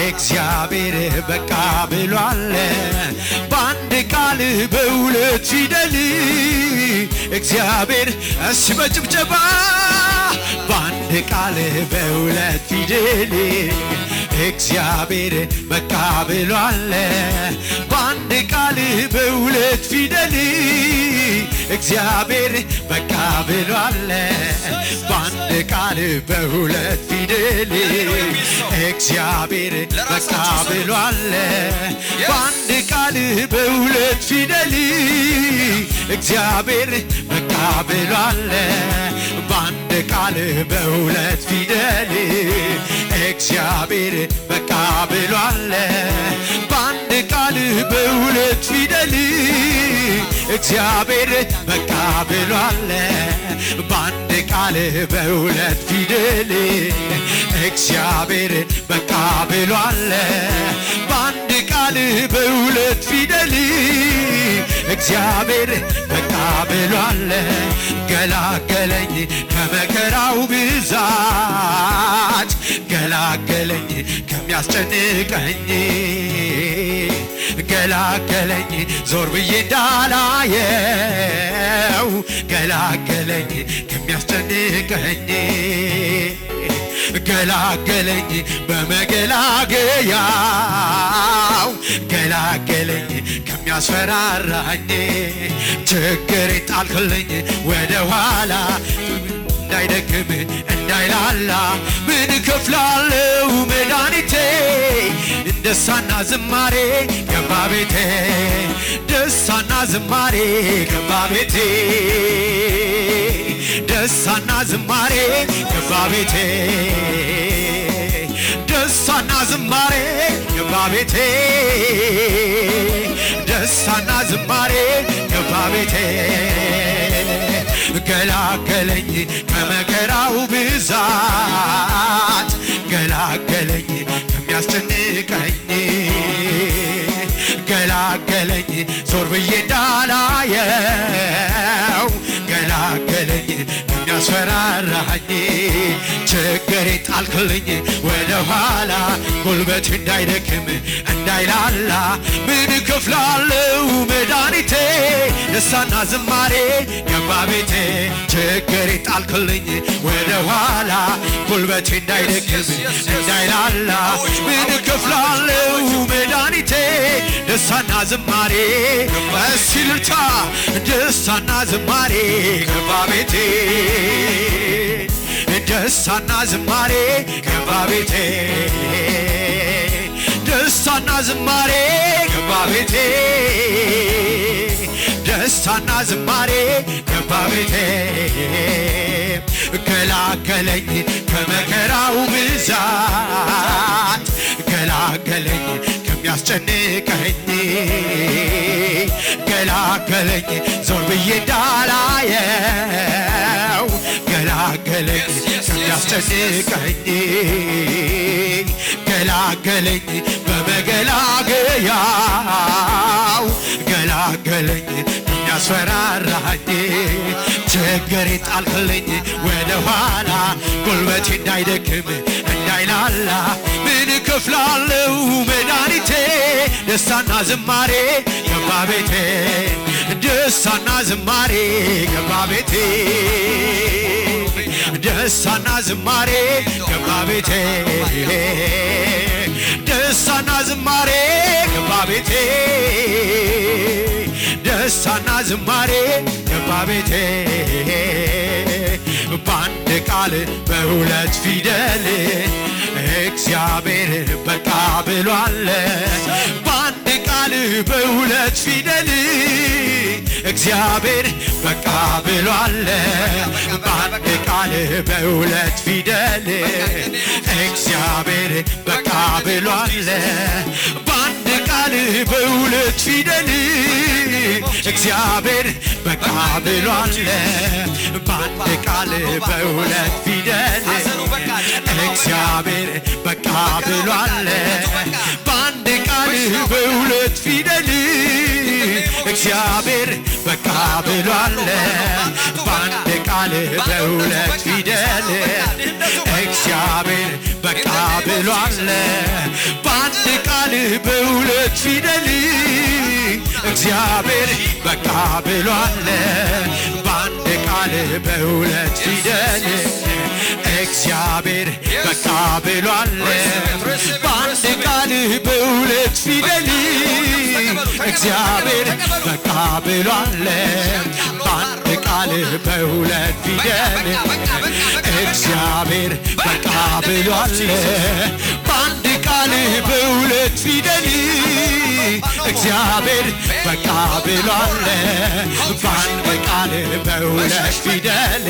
እግዚአብሔር በቃ ብሏል በአንድ ቃል በሁለት ፊደል እግዚአብሔር እሺ በጭብጨባ በአንድ ቃል በሁለት ፊደል እግዚአብሔር በቃ ብሏል በአንድ ቃል በሁለት ፊደል እግዚአብሔር በቃ ብሏል በአንድ ቃል በሁለት ፊደል እግዚአብሔር በቃ ብሏል በአንድ ቃል በሁለት ፊደል እግዚአብሔር በቃ ብሏል በአንድ ቃል በሁለት ፊደል እግዚአብሔር በቃ ብሏል በአንድ ቃል በሁለት ፊደል እግዚአብሔር በቃ ብሏል በአንድ ቃል በሁለት ፊደል እግዚአብሔር በቃ ብሏል በአንድ ቃል በሁለት ፊደል እግዚአብሔር በቃ ብሏል ገላገለኝ ከመከራው ብዛት ገላገለኝ ከሚያስጨንቀኝ ገላገለኝ ዞር ብዬ እንዳላየው ገላገለኝ ከሚያስጨንቀኝ ገላገለኝ በመገላገያው ገላገለኝ ከሚያስፈራራኝ ችግሬን ጣልክልኝ ወደ ኋላ እንዳይደክም እንዳይላላ ምን ከፍላለሁ መድኃኒቴ ደስታና ዝማሬ ገባ ቤቴ ደስታና ዝማሬ ገባ ቤቴ ደስታና ዝማሬ ገባ ቤቴ ደስታና ዝማሬ ገባ ቤቴ ደስታና ዝማሬ ገባ ቤቴ ገላገለኝ ከመከራው ብዛት ገላገለኝ ከሚያስጨንቀኝ ገላገለኝ ዞር ብዬ እንዳላየው ገላገለኝ ከሚያስፈራራኝ ችግሬን ጣልክልኝ ወደ ኋላ ጉልበት እንዳይደክም እንዳይላላ ምን ከፍላለሁ መድኃኒቴ ደስታና ዝማሬ ገባ ቤቴ ችግሬን ጣልክልኝ ወደ ኋላ ጉልበት እንዳይደክም እንዳይላላ ምን ከፍላለሁ መድኃኒቴ ደስታና ዝማሬ በሲልታ ደስታና ዝማሬ ገባ ቤቴ ደስታና ዝማሬ ገባ ቤቴ ደስታና ዝማሬ ገባ ቤቴ ደስታና ዝማሬ ገባ ቤቴ ገላገለኝ ከመከራው ብዛት ገላገለኝ ከሚያስጨንቀኝ ገላገለኝ ዞር ብዬ እንዳላየው ከሚያስጨንቀኝ ገላገለኝ በመገላገያው ገላገለኝ ከሚያስፈራራኝ ችግር ጣልክልኝ ወደ ኋላ ጉልበቴ እንዳይደክም እንዳይላላ ምን እከፍላለሁ መድኃኒቴ ደስታና ዝማሬ ገባ ቤቴ ደስታና ዝማሬ ገባ ቤቴ ደስታና ዝማሬ ገባ ቤቴ ደስታና ዝማሬ ገባ ቤቴ ደስታና ዝማሬ ገባ ቤቴ በአንድ ቃል በሁለት ፊደል እግዚአብሔር በቃ ብሏል በአንድ ቃል በሁለት ፊደል እግዚአብሔር በቃ ብሏል በአንድ ቃል በሁለት ፊደል እግዚአብሔር በቃ ብሏል በአንድ ቃል በሁለት ፊደል እግዚአብሔር በቃ ብሏል በአንድ ቃል በሁለት ፊደል እግዚአብሔር በቃ ብሏል በአንድ ቃል በሁለት ፊደል እግዚአብሔር በቃ ብሏል በአንድ ቃል በሁለት ፊደል እግዚአብሔር በቃ ብሏል በአንድ ቃል በሁለት ፊደል እግዚአብሔር በቃ ብሏል በአንድ ቃል በሁለት ፊደል እግዚአብሔር በቃ ብሏል በአንድ ቃል በሁለት ፊደል እግዚአብሔር በቃ ብሏል በአንድ ቃል በሁለት ፊደል እግዚአብሔር በቃ ብሏል በአንድ ቃል በሁለት ፊደል እግዚአብሔር በቃ ብሏል በአንድ ቃል በሁለት ፊደል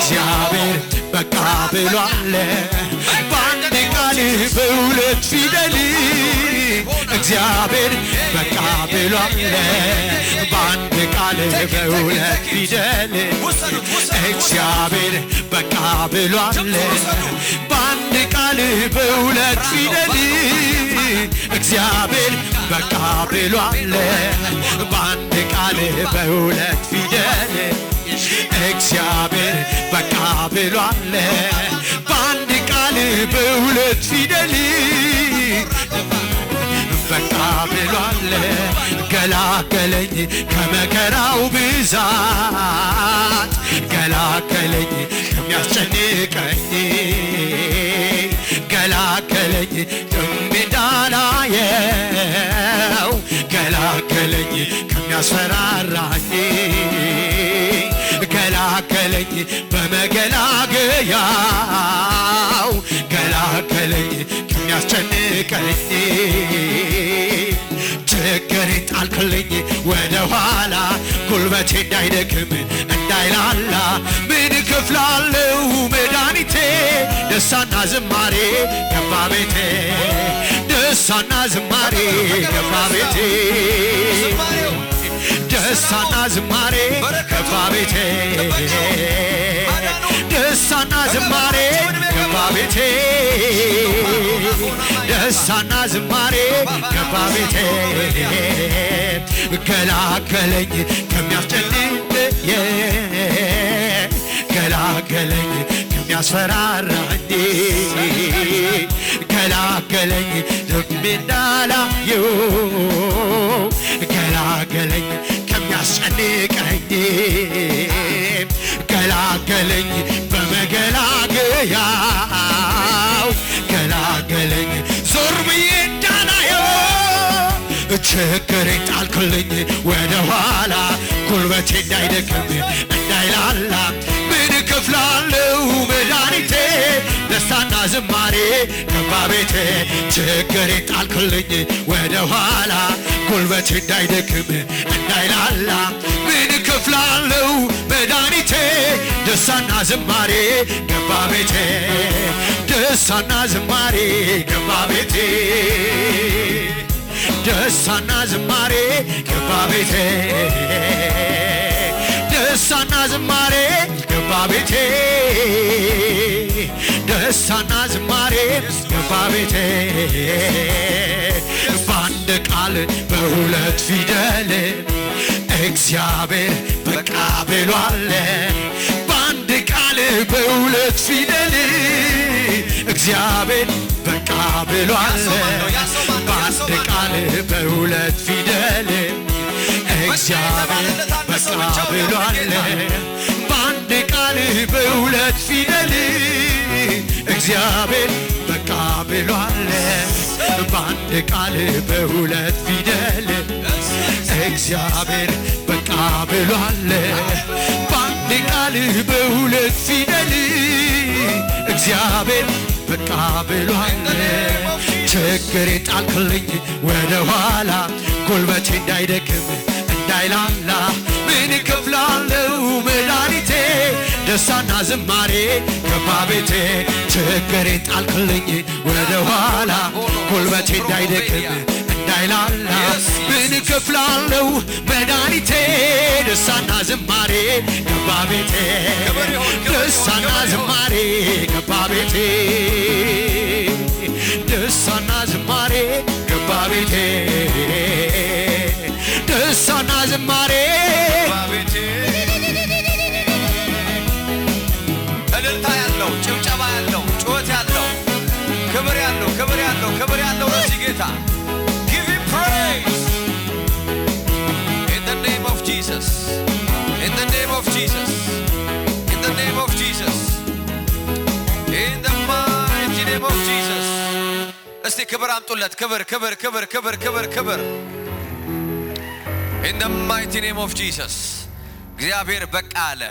እግዚአብሔር በቃ ብሏል በአንድ ቃል በሁለት ፊደል እግዚአብሔር በቃ ብሏል በአንድ ቃል በሁለት ፊደል እግዚአብሔር በቃ ብሏል በአንድ ቃል በሁለት ፊደል እግዚአብሔር በቃ ብሏል በአንድ ቃል በሁለት ፊደል እግዚአብሔር በቃ ብሏል በአንድ ቃል በሁለት ፊደል በቃ ብሏል ገላገለኝ ከመከራው ብዛት ገላገለኝ ከሚያስጨንቀኝ ገላገለኝ እንዳላየው ገላገለኝ ከሚያስፈራራኝ ገላገለኝ በመገላገያው ገላገለኝ ከሚያስጨንቀኝ ችግሬን ጣልክልኝ ወደ ኋላ ጉልበቴ እንዳይደክም እንዳይላላ ምን እከፍላለሁ መድኃኒቴ ደስታና ዝማሬ ገባ ቤቴ ደስታና ዝማሬ ገባ ቤቴ ደስታና ዝማሬ ገባ ቤቴ ደስታና ዝማሬ ገባ ቤቴ ደስታና ዝማሬ ገባ ቤቴ ገላገለኝ ከሚያስጨንቀኝ ገላገለኝ ከሚያስፈራራኝ ገላገለኝ ደግሜ እንዳላየው ገላገለኝ ከሚያስጨንቀኝ ገላገለኝ በመገላገያው ገላገለኝ ዞር ብዬ እንዳላየው ችግሬን ጣልክልኝ ወደ ኋላ ጉልበቴ እንዳይደክም እንዳይላላ ምን እከፍላለሁ መድኃኒቴ ደስታና ዝማሬ ገባ ቤቴ ችግሬን ጣልክልኝ ወደ ኋላ ጉልበቴ እንዳይደክም እንዳይላላ ምን እከፍላለሁ መድኃኒቴ ደስታና ዝማሬ ገባ ቤቴ ደስታና ዝማሬ ገባ ቤቴ ደስታና ዝማሬ ገባ ቤቴ ደስታና ዝማሬ ገባ ቤቴ ደስታና ዝማሬ ገባ ቤቴ በአንድ ቃል በሁለት ፊደል እግዚአብሔር በቃ ብሏል በአንድ ቃል በሁለት ፊደል እግዚአብሔር በቃ ብሏል በአንድ ቃል በሁለት ፊደል እግዚአብሔር በቃ ብሏል በአንድ ቃል በሁለት ፊደል እግዚአብሔር በቃ ብሏል በአንድ ቃል በሁለት ፊደል እግዚአብሔር በቃ ብሏል በአንድ ቃል በሁለት ፊደል እግዚአብሔር በቃ ብሏል ችግሬ ጣልክልኝ ወደ ኋላ ጉልበቴ እንዳይደክም እንዳይላላ ምን እከፍላለሁ መድኃኒቴ ደስታና ዝማሬ ገባ ቤቴ ችግሬ ጣልክልኝ ወደ ኋላ ጉልበቴ እንዳይደክም እንዳይላላ ምን እከፍላለሁ መድኃኒቴ ደስታና ዝማሬ ገባ ቤቴ ደስታና ዝማሬ ገባ ቤቴ ደስታና ዝማሬ ገባ ቤቴ ደስታና ዝማሬ ገባ ቤቴ እልልታ ያለው ጭብጨባ ያለው ጩኸት ያለው ክብር ያለው ክብር ያለው ክብር ያለው ለዚህ ጌታ give him praise in the name of Jesus in the name of Jesus in the name of Jesus in the mighty name of Jesus እስቲ ክብር አምጡለት ክብር ክብር ክብር ክብር ክብር ክብር in the mighty name of Jesus እግዚአብሔር በቃ አለ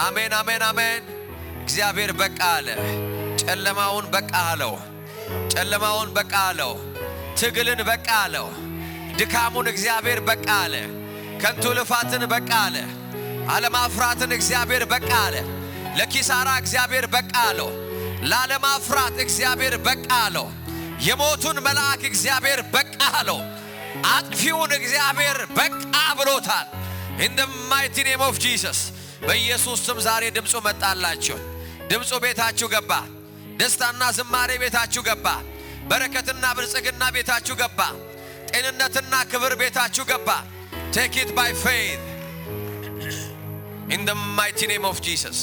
አሜን አሜን አሜን እግዚአብሔር በቃ አለ ጨለማውን በቃ አለው ጨለማውን በቃ አለው ትግልን በቃ አለው ድካሙን እግዚአብሔር በቃ አለ ከንቱ ልፋትን በቃ አለ አለማፍራትን እግዚአብሔር በቃ አለ ለኪሳራ እግዚአብሔር በቃ አለው ላለማፍራት እግዚአብሔር በቃ አለው የሞቱን መልአክ እግዚአብሔር በቃ አለው አጥፊውን እግዚአብሔር በቃ ብሎታል in the mighty name of Jesus በኢየሱስ ስም ዛሬ ድምፁ መጣላችሁ ድምፁ ቤታችሁ ገባ ደስታና ዝማሬ ቤታችሁ ገባ በረከትና ብልጽግና ቤታችሁ ገባ ጤንነትና ክብር ቤታችሁ ገባ take it by faith in the mighty name of Jesus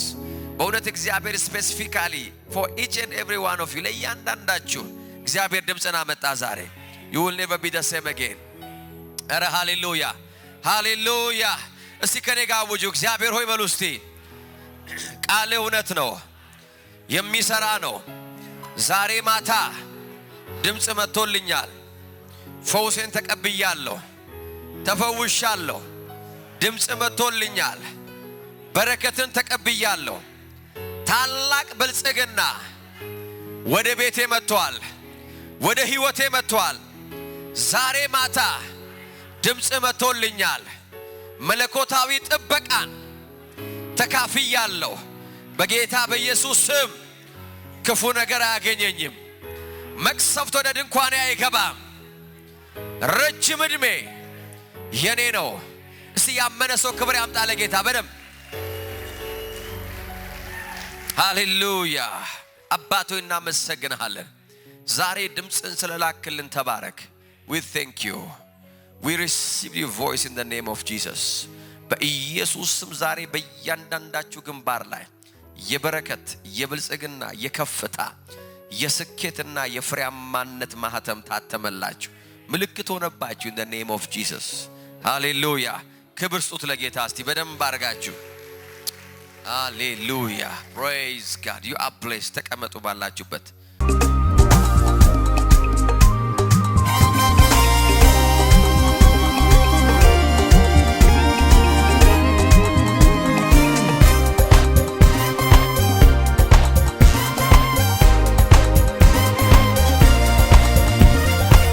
በእውነት እግዚአብሔር specifically for each and every one of you ለእያንዳንዳችሁ እግዚአብሔር ድምፅና መጣ ዛሬ you will never be the same again ኧረ ሃሌሉያ ሃሌሉያ እስቲ ከኔ ጋር አውጁ እግዚአብሔር ሆይ በሉ እስቲ ቃል እውነት ነው የሚሰራ ነው ዛሬ ማታ ድምፅ መጥቶልኛል ፈውሴን ተቀብያለሁ ተፈውሻለሁ ድምፅ መጥቶልኛል በረከትን ተቀብያለሁ ታላቅ ብልጽግና ወደ ቤቴ መጥቷል ወደ ህይወቴ መጥቷል ዛሬ ማታ ድምፅ መጥቶልኛል መለኮታዊ ጥበቃን ተካፍያለሁ በጌታ በኢየሱስ ስም ክፉ ነገር አያገኘኝም መቅሰፍት ወደ ድንኳኔ አይገባም ረጅም ዕድሜ የኔ ነው እስቲ ያመነ ሰው ክብር ያምጣ ለጌታ በደም ሃሌሉያ አባቶ እናመሰግንሃለን ዛሬ ድምፅን ስለላክልን ተባረክ we thank you we receive your voice in the name of Jesus በኢየሱስ ስም ዛሬ በእያንዳንዳችሁ ግንባር ላይ የበረከት የብልጽግና የከፍታ የስኬትና የፍሬያማነት ማህተም ታተመላችሁ ምልክት ሆነባችሁ in the name of Jesus ሃሌሉያ ክብር ስጡት ለጌታ እስቲ በደንብ አርጋችሁ ሃሌሉያ praise God you are blessed ተቀመጡ ባላችሁበት